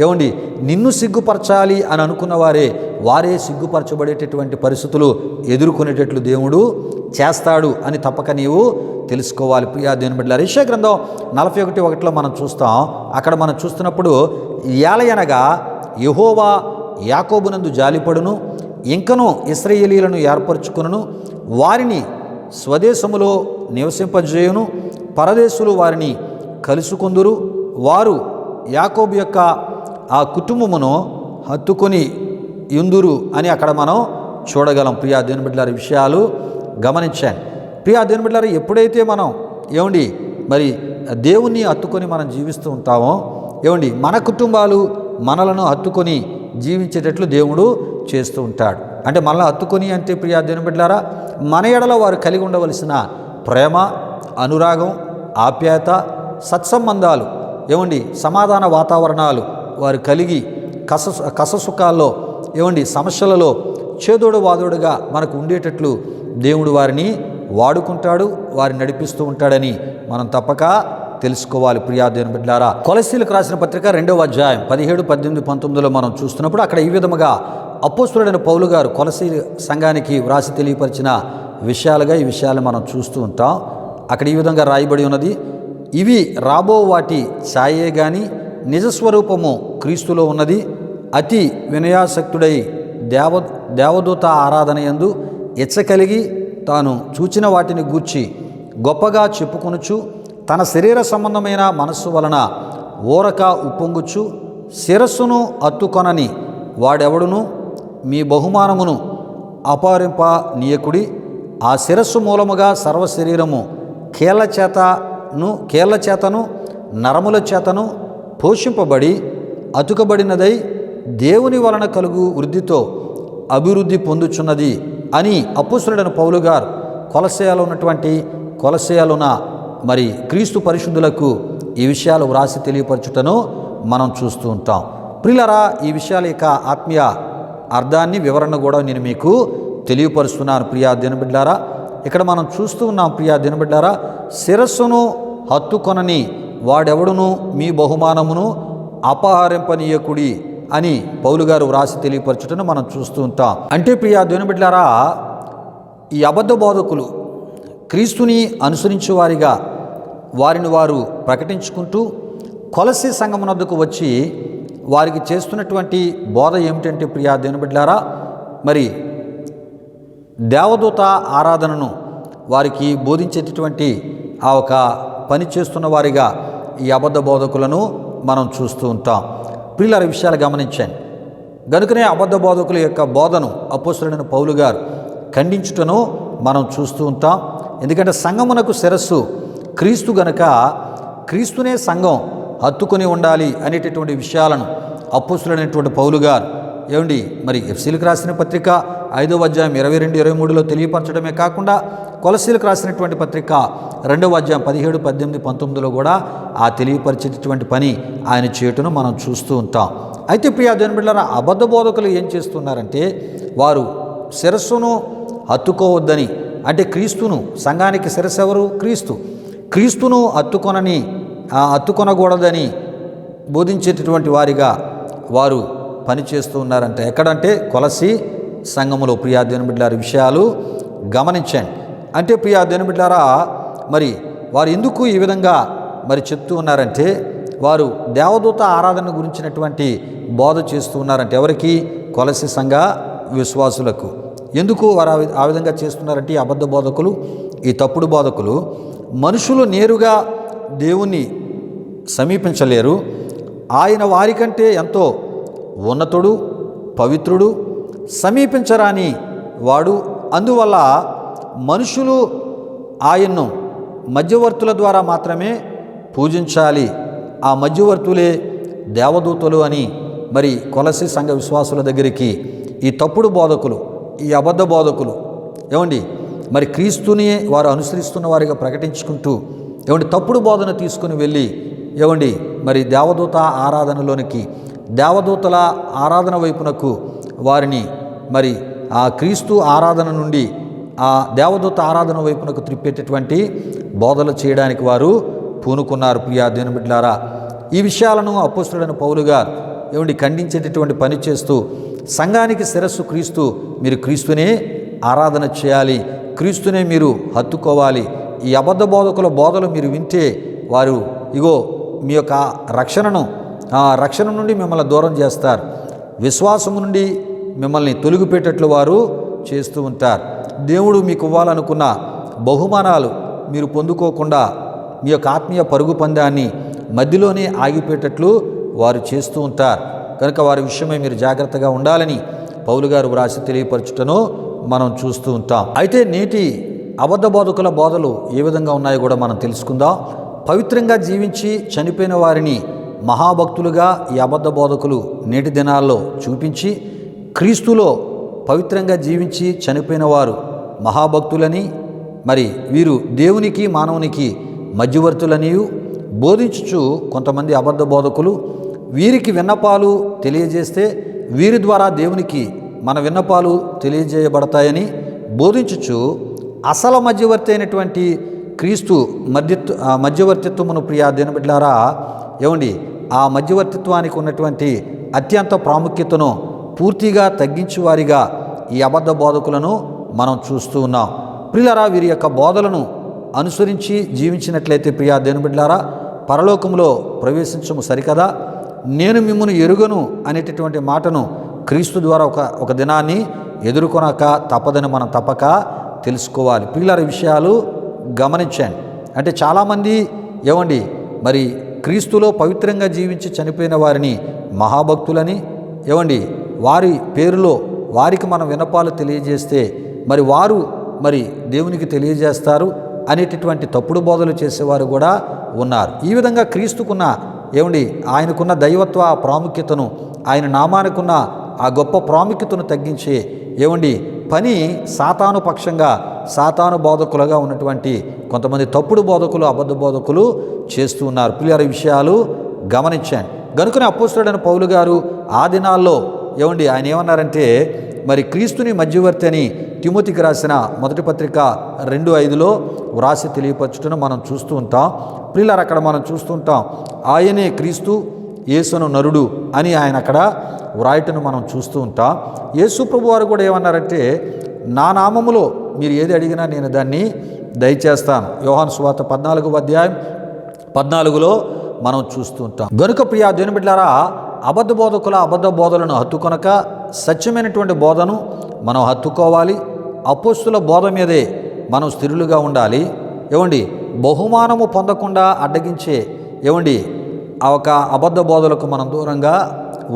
ఏమండి నిన్ను సిగ్గుపరచాలి అని అనుకున్న వారే సిగ్గుపరచబడేటటువంటి పరిస్థితులు ఎదుర్కొనేటట్లు దేవుడు చేస్తాడు అని తప్పక నీవు తెలుసుకోవాలి. ప్రియా దేవుని బిడ్డ, యెషయా గ్రంథం 41:1 మనం చూస్తాం. అక్కడ మనం చూస్తున్నప్పుడు ఏలయనగా యెహోవా యాకోబునందు జాలిపడును, ఇంకను ఇశ్రాయేలీయులను ఏర్పరచుకొనును, వారిని స్వదేశములో నివసింపజేయును, పరదేశులు వారిని కలుసుకొందురు, వారు యాకోబు యొక్క ఆ కుటుంబమును హత్తుకొని యుందురు అని అక్కడ మనం చూడగలం. ప్రియా దేవుని బిడ్డలారా, విషయాలు గమనించాను. ప్రియా దేవుని బిడ్డలారా, ఎప్పుడైతే మనం ఏమండి మరి దేవుణ్ణి హత్తుకొని మనం జీవిస్తూ ఉంటామో ఏమండి మన కుటుంబాలు మనలను హత్తుకొని జీవించేటట్లు దేవుడు చేస్తూ ఉంటాడు. అంటే మనల్ని హత్తుకొని అంటే ప్రియా దేవుని బిడ్డలారా, మన ఎడల వారు కలిగి ఉండవలసిన ప్రేమ, అనురాగం, ఆప్యాయత, సత్సంబంధాలు ఏమండి సమాధాన వాతావరణాలు వారు కలిగి కససుఖాల్లో ఏమండి సమస్యలలో చేదోడు వాదోడుగా మనకు ఉండేటట్లు దేవుడు వారిని వాడుకుంటాడు, వారిని నడిపిస్తూ ఉంటాడని మనం తప్పక తెలుసుకోవాలి. ప్రియా దేవుని బిడ్డలారా, కొలస్సీలకు రాసిన పత్రిక 2వ అధ్యాయం 17, 18, 19లో మనం చూస్తున్నప్పుడు అక్కడ ఈ విధముగా అపోస్తలుడైన పౌలు గారు కొలస్సీ సంఘానికి వ్రాసి తెలియపరిచిన విషయాలుగా ఈ విషయాలు మనం చూస్తూ ఉంటాం. అక్కడ ఈ విధంగా రాయబడి ఉన్నది, ఇవి రాబో వాటి ఛాయే గాని నిజస్వరూపము క్రీస్తులో ఉన్నది. అతి వినయాసక్తుడై దేవదూత ఆరాధన యందు కలిగి తాను చూచిన వాటిని గూర్చి గొప్పగా చెప్పుకొనుచు తన శరీర సంబంధమైన మనస్సు వలన ఊరక ఉప్పొంగుచు శిరస్సును అత్తుకొనని వాడెవడును మీ బహుమానమును అపహరింప నీయకుడి. ఆ శిరస్సు మూలముగా సర్వశరీరము కీళ్ల చేతను నరముల చేతను పోషింపబడి అతుకబడినదై దేవుని వలన కలుగు వృద్ధితో అభివృద్ధి పొందుచున్నది అని అపోస్తలుడైన పౌలు గారు కొలస్సీయలున్న మరి క్రీస్తు పరిశుద్ధులకు ఈ విషయాలు వ్రాసి తెలియపరచుటను మనం చూస్తూ ఉంటాం. ప్రియులారా, ఈ విషయాల యొక్క ఆత్మీయ అర్థాన్ని వివరణ కూడా నేను మీకు తెలియపరుస్తున్నాను. ప్రియా దేవుని బిడ్డలారా, ఇక్కడ మనం చూస్తూ ఉన్నాం. ప్రియా దేవుని బిడ్డలారా, శిరస్సును హత్తుకొనని వాడెవడును మీ బహుమానమును అపహరింపనీయకుడి అని పౌలు గారు వ్రాసి తెలియపరచుటను మనం చూస్తూ ఉంటాం. అంటే ప్రియా దేవుని బిడ్డలారా, ఈ అబద్ధ బోధకులు క్రీస్తుని అనుసరించే వారిగా వారిని వారు ప్రకటించుకుంటూ కొలస్సీ సంఘమునొద్దకు వచ్చి వారికి చేస్తున్నటువంటి బోధ ఏమిటంటే ప్రియా దేవుని బిడ్డలారా, మరి దేవదూత ఆరాధనను వారికి బోధించేటటువంటి ఆ ఒక పని చేస్తున్న వారిగా ఈ అబద్ధ బోధకులను మనం చూస్తూ ఉంటాం. ప్రియులారా, విషయాలు గమనించండి. గనుకనే అబద్ధ బోధకుల యొక్క బోధను అపోస్తలుడైన పౌలు గారు ఖండించుటను మనం చూస్తూ ఉంటాం. ఎందుకంటే సంఘమునకు శిరస్సు క్రీస్తు గనుక క్రీస్తునే సంఘం హత్తుకొని ఉండాలి అనేటటువంటి విషయాలను అపోస్తలుడైనటువంటి పౌలు గారు మరి ఎఫ్సీలకు రాసిన పత్రిక 5వ అధ్యాయం 22-23లో తెలియపరచడమే కాకుండా కొలసీలకు రాసినటువంటి పత్రిక 2వ అధ్యాయం 17, 18, 19లో కూడా ఆ తెలియపరిచేటటువంటి పని ఆయన చేయటను మనం చూస్తూ ఉంటాం. అయితే ప్రియా దేవుని బిడ్డలారా, అబద్ధ బోధకులు ఏం చేస్తున్నారంటే వారు శిరస్సును హత్తుకోవద్దని, అంటే క్రీస్తును, సంఘానికి శిరస్సు ఎవరు? క్రీస్తును హత్తుకొనకూడదని బోధించేటటువంటి వారిగా వారు పనిచేస్తూ ఉన్నారంట. ఎక్కడంటే కొలసి సంఘములో. ప్రియా దేవుని బిడ్డలారా, విషయాలు గమనించండి. అంటే ప్రియా దేవుని బిడ్డలారా, మరి వారు ఎందుకు ఈ విధంగా మరి చెప్తూ ఉన్నారంటే వారు దేవదూత ఆరాధన గురించినటువంటి బోధ చేస్తూ ఉన్నారంటే ఎవరికి? కొలసి సంఘ విశ్వాసులకు. ఎందుకు వారు ఆ విధంగా చేస్తున్నారంటే ఈ అబద్ధ బోధకులు, ఈ తప్పుడు బోధకులు మనుషులు నేరుగా దేవుణ్ణి సమీపించలేరు. ఆయన వారికంటే ఎంతో ఉన్నతుడు, పవిత్రుడు, సమీపించరాని వాడు. అందువల్ల మనుషులు ఆయన్ను మధ్యవర్తుల ద్వారా మాత్రమే పూజించాలి. ఆ మధ్యవర్తులే దేవదూతలు అని మరి కొలసి సంఘ విశ్వాసుల దగ్గరికి ఈ తప్పుడు బోధకులు, ఈ అబద్ధ బోధకులు మరి క్రీస్తుని వారు అనుసరిస్తున్న వారిగా ప్రకటించుకుంటూ తప్పుడు బోధన తీసుకుని వెళ్ళి మరి దేవదూత ఆరాధనలోనికి, దేవదూతల ఆరాధన వైపునకు వారిని మరి ఆ క్రీస్తు ఆరాధన నుండి ఆ దేవదూత ఆరాధన వైపునకు త్రిప్పేటటువంటి బోధలు చేయడానికి వారు పూనుకున్నారు. ప్రియా దేవుని బిడ్డలారా, ఈ విషయాలను అపోస్తలుడైన పౌలు గారు ఖండించేటటువంటి పని చేస్తూ సంఘానికి శిరస్సు క్రీస్తు, మీరు క్రీస్తునే ఆరాధన చేయాలి, క్రీస్తునే మీరు హత్తుకోవాలి. ఈ అబద్ధ బోధకుల బోధలు మీరు వింటే వారు మీ యొక్క రక్షణ నుండి మిమ్మల్ని దూరం చేస్తారు, విశ్వాసము నుండి మిమ్మల్ని తొలగిపెట్టేట్లు వారు చేస్తూ ఉంటారు. దేవుడు మీకు ఇవ్వాలనుకున్న బహుమానాలు మీరు పొందుకోకుండా మీ యొక్క ఆత్మీయ పరుగు పందాన్ని మధ్యలోనే ఆగిపోయేటట్లు వారు చేస్తూ ఉంటారు. కనుక వారి విషయమై మీరు జాగ్రత్తగా ఉండాలని పౌలు గారు వ్రాసి తెలియపరచుటను మనం చూస్తూ ఉంటాం. అయితే నేటి అబద్ధ బోధకుల బోధలు ఏ విధంగా ఉన్నాయో కూడా మనం తెలుసుకుందాం. పవిత్రంగా జీవించి చనిపోయిన వారిని మహాభక్తులుగా ఈ అబద్ధ బోధకులు నేటి దినాల్లో చూపించి క్రీస్తులో పవిత్రంగా జీవించి చనిపోయిన వారు మహాభక్తులని, మరి వీరు దేవునికి మానవునికి మధ్యవర్తులని బోధించుచు కొంతమంది అబద్ధ బోధకులు వీరికి విన్నపాలు తెలియజేస్తే వీరి ద్వారా దేవునికి మన విన్నపాలు తెలియజేయబడతాయని బోధించుచు అసలు మధ్యవర్తి అయినటువంటి క్రీస్తు మధ్యవర్తిత్వమును ప్రియా దేవుని బిడ్డలారా ఆ మధ్యవర్తిత్వానికి ఉన్నటువంటి అత్యంత ప్రాముఖ్యతను పూర్తిగా తగ్గించు వారిగా ఈ అబద్ధ బోధకులను మనం చూస్తూ ఉన్నాం. ప్రియులారా, వీరి యొక్క బోధలను అనుసరించి జీవించినట్లయితే ప్రియా దేవుని బిడ్డలారా పరలోకంలో ప్రవేశించము సరికదా. నేను మిమ్మల్ని ఎరుగను అనేటటువంటి మాటను క్రీస్తు ద్వారా ఒక దినాన్ని ఎదుర్కొనక తప్పదని మనం తప్పక తెలుసుకోవాలి. ప్రియులారా, విషయాలు గమనించండి. అంటే చాలామంది మరి క్రీస్తులో పవిత్రంగా జీవించి చనిపోయిన వారిని మహాభక్తులని వారి పేరులో వారికి మనం విన్నపాలు తెలియజేస్తే మరి వారు మరి దేవునికి తెలియజేస్తారు అనేటటువంటి తప్పుడు బోధలు చేసేవారు కూడా ఉన్నారు. ఈ విధంగా క్రీస్తుకున్న ఆయనకున్న దైవత్వ ప్రాముఖ్యతను, ఆయన నామానికున్న ఆ గొప్ప ప్రాముఖ్యతను తగ్గించే పని సాతాను పక్షంగా, సాతాను బోధకులుగా ఉన్నటువంటి కొంతమంది తప్పుడు బోధకులు, అబద్ధ బోధకులు చేస్తూ ఉన్నారు. ప్రియులారా, విషయాలు గమనించండి. గనుకనే అపోస్తలుడైన పౌలు గారు ఆ దినాల్లో ఆయన ఏమన్నారంటే మరి క్రీస్తుని మధ్యవర్తి అని తిమోతికి రాసిన మొదటి పత్రిక 2:5లో వ్రాసి తెలియపరచుటను మనం చూస్తూ ఉంటాం. ప్రియులారా, అక్కడ మనం చూస్తూ ఉంటాం ఆయనే క్రీస్తు, యేసును నరుడు అని ఆయన అక్కడ వ్రాయటను మనం చూస్తూ ఉంటాం. యేసు ప్రభు వారు కూడా ఏమన్నారంటే నా నామములో మీరు ఏది అడిగినా నేను దాన్ని దయచేస్తాను. యోహాను సువార్త 14వ అధ్యాయం 14లో మనం చూస్తూ ఉంటాం. గనుక ప్రియా దేవుని బిడ్డలారా, అబద్ధ బోధకుల అబద్ధ బోధలను హత్తుకొనక సత్యమైనటువంటి బోధను మనం హత్తుకోవాలి. అపోస్తుల బోధ మీదే మనం స్థిరులుగా ఉండాలి. బహుమానము పొందకుండా అడ్డగించే ఆ ఒక అబద్ధ బోధలకు మనం దూరంగా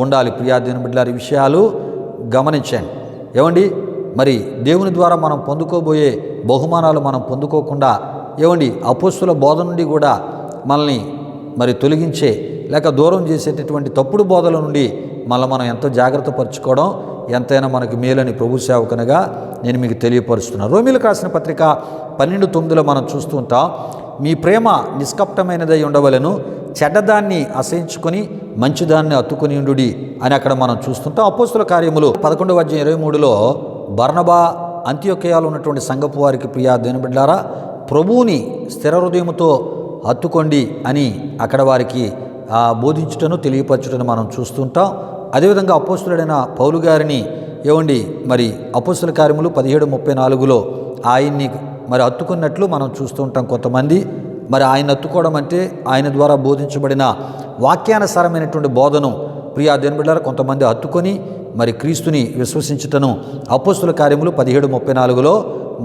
ఉండాలి. ప్రియా దేవుని బిడ్డలారా, ఈ విషయాలు గమనించండి. ఏమండి, మరి దేవుని ద్వారా మనం పొందుకోబోయే బహుమానాలు మనం పొందుకోకుండా అపోస్తుల బోధ నుండి కూడా మనల్ని మరి తొలగించే లేక దూరం చేసేటటువంటి తప్పుడు బోధల నుండి మనం ఎంతో జాగ్రత్త పరచుకోవడం ఎంతైనా మనకు మేలని ప్రభు సేవకునిగా నేను మీకు తెలియపరుస్తున్నాను. రోమీయులకు రాసిన పత్రిక 12:9 మనం చూస్తూ ఉంటాం. మీ ప్రేమ నిష్కపటమైనదై ఉండవలెను, చెడ్డదాన్ని అసహించుకొని మంచిదాన్ని అత్తుకొని ఉండుడి అని అక్కడ మనం చూస్తుంటాం. అపోస్తుల కార్యములు 11:23 బర్నబా అంత్యోక్యలో ఉన్నటువంటి సంఘపు వారికి, ప్రియా దేవుని బిడ్డలారా, ప్రభువుని స్థిర హృదయముతో హత్తుకోండి అని అక్కడ వారికి బోధించుటను తెలియపరచుటను మనం చూస్తుంటాం. అదేవిధంగా అపోస్తులుడైన పౌలు గారిని మరి అపోస్తుల కార్యములు 17:34 ఆయన్ని మరి హత్తుకున్నట్లు మనం చూస్తూ ఉంటాం. కొంతమంది మరి ఆయన హత్తుకోవడం అంటే ఆయన ద్వారా బోధించబడిన వాక్యానుసారమైనటువంటి బోధను, ప్రియా దేవుని బిడ్డలారా, కొంతమంది హత్తుకొని మరి క్రీస్తుని విశ్వసించుటను అపోస్తుల కార్యములు 17:34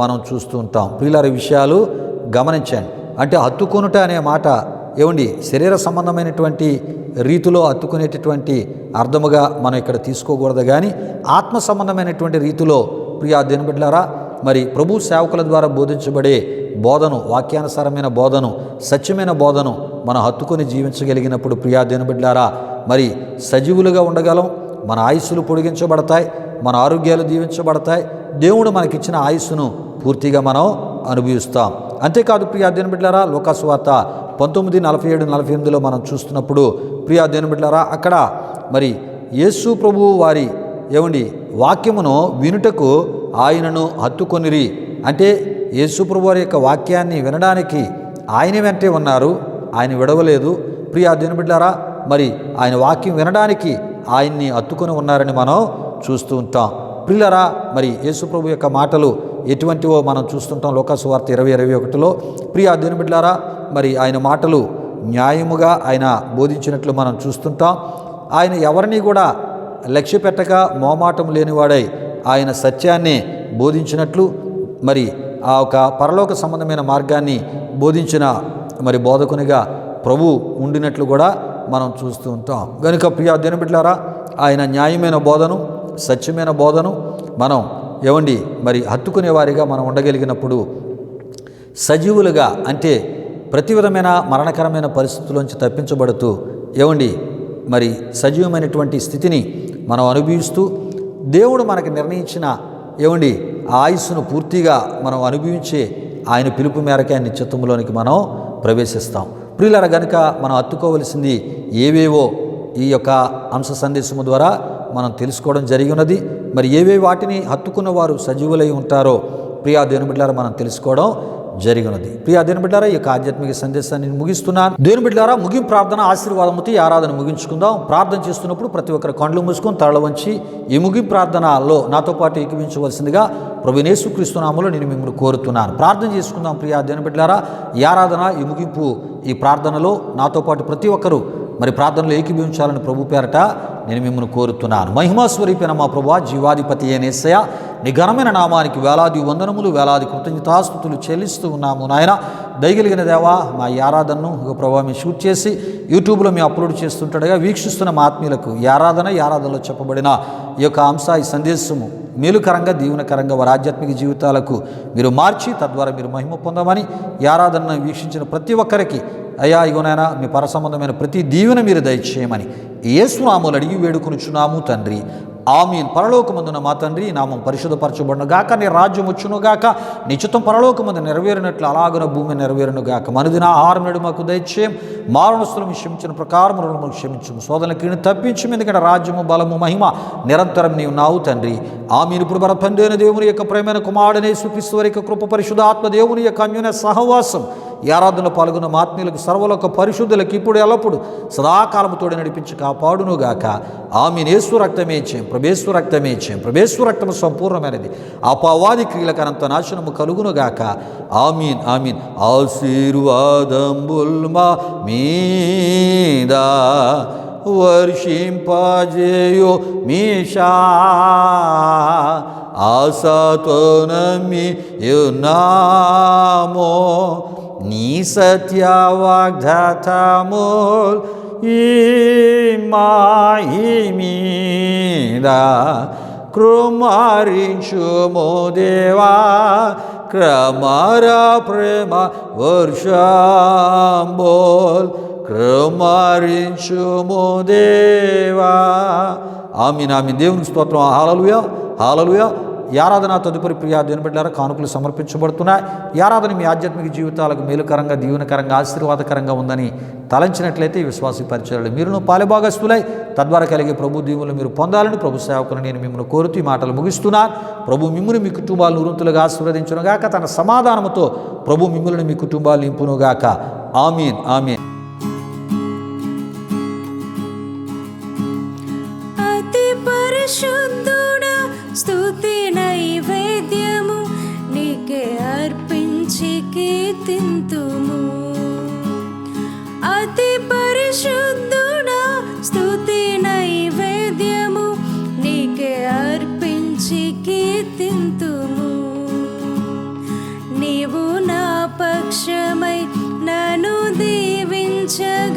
మనం చూస్తూ ఉంటాం. ప్రియులారా, విషయాలు గమనించండి. అంటే హత్తుకొనుట అనే మాట శరీర సంబంధమైనటువంటి రీతిలో హత్తుకునేటటువంటి అర్థముగా మనం ఇక్కడ తీసుకోకూడదు, కానీ ఆత్మ సంబంధమైనటువంటి రీతిలో, ప్రియా దేవుని బిడ్డలారా, మరి ప్రభు సేవకుల ద్వారా బోధించబడే బోధను, వాక్యానుసారమైన బోధను, సత్యమైన బోధను మనం హత్తుకొని జీవించగలిగినప్పుడు, ప్రియా దేవుని బిడ్డలారా, మరి సజీవులుగా ఉండగలం. మన ఆయుస్సులు పొడిగించబడతాయి, మన ఆరోగ్యాలు దీవించబడతాయి. దేవుడు మనకిచ్చిన ఆయుస్సును పూర్తిగా మనం అనుభవిస్తాం. అంతేకాదు ప్రియా దేవుని బిడ్డలారా, లూకా సువార్త 19:47-48 మనం చూస్తున్నప్పుడు, ప్రియా దేవుని బిడ్డలారా, అక్కడ మరి యేసు ప్రభువు వారి వాక్యమును వినుటకు ఆయనను హత్తుకొనిరి. అంటే యేసు ప్రభు వారి యొక్క వాక్యాన్ని వినడానికి ఆయన వెంటే ఉన్నారు, ఆయన విడవలేదు. ప్రియా దేవుని బిడ్డలారా, మరి ఆయన వాక్యం వినడానికి ఆయన్ని హత్తుకొని ఉన్నారని మనం చూస్తూ ఉంటాం. ప్రియులారా, మరి యేసు ప్రభు యొక్క మాటలు ఎటువంటివో మనం చూస్తుంటాం. లూకా సువార్త 20:21 ప్రియా దేవుని బిడ్డలారా, మరి ఆయన మాటలు న్యాయముగా ఆయన బోధించినట్లు మనం చూస్తుంటాం. ఆయన ఎవరిని కూడా లక్ష్య పెట్టక మోమాటం లేనివాడై ఆయన సత్యాన్ని బోధించినట్లు, మరి ఆ ఒక పరలోక సంబంధమైన మార్గాన్ని బోధించిన మరి బోధకునిగా ప్రభు ఉండినట్లు కూడా మనం చూస్తూ ఉంటాం. కనుక ప్రియా దేవుని బిడ్డలారా, ఆయన న్యాయమైన బోధను, సత్యమైన బోధను మనం మరి హత్తుకునే వారిగా మనం ఉండగలిగినప్పుడు, సజీవులుగా అంటే ప్రతి విధమైన మరణకరమైన పరిస్థితుల్లోంచి తప్పించబడుతూ మరి సజీవమైనటువంటి స్థితిని మనం అనుభవిస్తూ, దేవుడు మనకు నిర్ణయించిన ఆయుస్సును పూర్తిగా మనం అనుభవించే ఆయన పిలుపు మేరకే ఆయన చిత్తంలోనికి మనం ప్రవేశిస్తాం. ప్రియులారా, గనుక మనం హత్తుకోవలసింది ఏవేవో ఈ యొక్క అంశ సందేశము ద్వారా మనం తెలుసుకోవడం జరిగి ఉన్నది. మరి ఏవే వాటిని హత్తుకున్న వారు సజీవులై ఉంటారో, ప్రియా దేవుని బిడ్డలారా, మనం తెలుసుకోవడం జరిగినది. ప్రియా దేవుని బిడ్డలారా, ఈ యొక్క ఆధ్యాత్మిక సందేశాన్ని ముగిస్తున్నాను. దేవుని బిడ్డలారా, ముగింపు ప్రార్థన ఆశీర్వాదముతో ఈ ఆరాధన ముగించుకుందాం. ప్రార్థన చేస్తున్నప్పుడు ప్రతి ఒక్కరు కళ్ళు మూసుకొని తల వంచి ఈ ముగింపు ప్రార్థనలో నాతో పాటు ఏకీవించవలసిందిగా ప్రభువైన యేసుక్రీస్తు నామములో నేను మిమ్మల్ని కోరుతున్నాను. ప్రార్థన చేసుకుందాం. ప్రియా దేవుని బిడ్డలారా, ఈ ఆరాధన, ఈ ముగింపు, ఈ ప్రార్థనలో నాతో పాటు ప్రతి ఒక్కరూ మరి ప్రార్థనలో ఏకీభవించాలని ప్రభు పేరట నేను మిమ్మల్ని కోరుతున్నాను. మహిమాస్వరూపైన మా ప్రభువా, జీవాధిపతి అయిన యేసయ్య, నీ ఘనమైన నామానికి వేలాది వందనములు, వేలాది కృతజ్ఞతాస్తుతులు చెల్లిస్తూ ఉన్నాము. నాయన, దయగలిగిన దేవా, మా ఈ ఆరాధనను ప్రభావ మీ షూట్ చేసి యూట్యూబ్లో మేము అప్లోడ్ చేస్తుంటాడుగా వీక్షిస్తున్న మా ఆత్మీయులకు ఈ ఆరాధనలో చెప్పబడిన ఈ యొక్క అంశ, ఈ సందేశము మేలుకరంగా, దీవెనకరంగా వారి ఆధ్యాత్మిక జీవితాలకు మీరు మార్చి తద్వారా మీరు మహిమ పొందమని ఈ ఆరాధనను వీక్షించిన ప్రతి ఒక్కరికి అయ్యా, ఇగోనైనా మీ పర సంబంధమైన ప్రతి దీవెన మీరు దయచేయమని యేసు నామములో అడిగి వేడుకొనుచున్నాము తండ్రి, ఆమీన్. పరలోకమందున మా తండ్రి, నామం పరిశుద్ధపరచబడును గాక, నీ రాజ్యం వచ్చును గాక, నీ చిత్తం పరలోకమందు నెరవేరినట్లు అలాగున భూమి నెరవేరును గాక. మనదిన ఆహారం నేడు మాకు దయచేయం, మారణస్తులను క్షమించిన ప్రకారం రుణము క్షమించము, శోధనకి తప్పించము, ఎందుకంటే రాజ్యము, బలము, మహిమ నిరంతరం నీవు నావు తండ్రి, ఆమీన్. ఇప్పుడు మన తండ్రి అయిన దేవుని యొక్క ప్రేమైన కుమారుడైన యేసుక్రీస్తు వారి యొక్క కృప, పరిశుద్ధాత్మ దేవుని యొక్క అన్యోన్య సహవాసం ఈ ఆరాధనలో పాల్గొన్న ఆత్మీయులకు, సర్వలోక పరిశుద్ధులకు ఇప్పుడు ఎల్లప్పుడు సదాకాలముతోడి నడిపించి కాపాడునుగాక. ఆమీన్. యేసు రక్తమే చేయం, ప్రభేశ్వర రక్తమే చేయం, ప్రభేశ్వర రక్తము సంపూర్ణమైనది, అపవాది క్రియలకు అనంత నాశనము కలుగునుగాక. ఆమీన్, ఆమీన్. ఆశీర్వాదంబుల్ మా మీద వర్షింపజేయో మీషా, ఆశతో నమ్మి ఉన్నామో నీ సత్య వాగ్దాతముల్ ఈ మాయి మీద కృమారించుము దేవా, క్రమర ప్రేమ వర్షంబోల్ కృమారించుము దేవా. ఆమీన్ ఆమీన్. దేవునికి స్తోత్రం. హల్లెలూయా హల్లెలూయా. ఈ ఆరాధన తదుపరి ప్రియా దేవుని బిడ్డలారా కానుకలు సమర్పించబడుతున్నాయి. ఈ ఆరాధన మీ ఆధ్యాత్మిక జీవితాలకు మేలుకరంగా, దీవెనకరంగా, ఆశీర్వాదకరంగా ఉందని తలంచినట్లయితే ఈ విశ్వాస పరిచయాలు మీరును పాలుభాగస్తులై తద్వారా కలిగే ప్రభు దీవులు మీరు పొందాలని ప్రభు సేవకుని నేను మిమ్మల్ని కోరుతూ ఈ మాటలు ముగిస్తున్నాను. ప్రభు మిమ్మల్ని మీ కుటుంబాలను వృత్తులుగా ఆశీర్వదించునుగాక. తన సమాధానంతో ప్రభు మిమ్మల్ని మీ కుటుంబాలు నింపునుగాక. ఆమీన్ ఆమీన్. అతి పరిశుద్ధుడా, స్తుతి నైవేద్యము నీకే అర్పించి కీర్తింతుము. అతి పరిశుద్ధుడా, స్తుతి నైవేద్యము నీకే అర్పించి కీర్తింతుము. నీవు నా పక్షమై నన్ను దీవించగా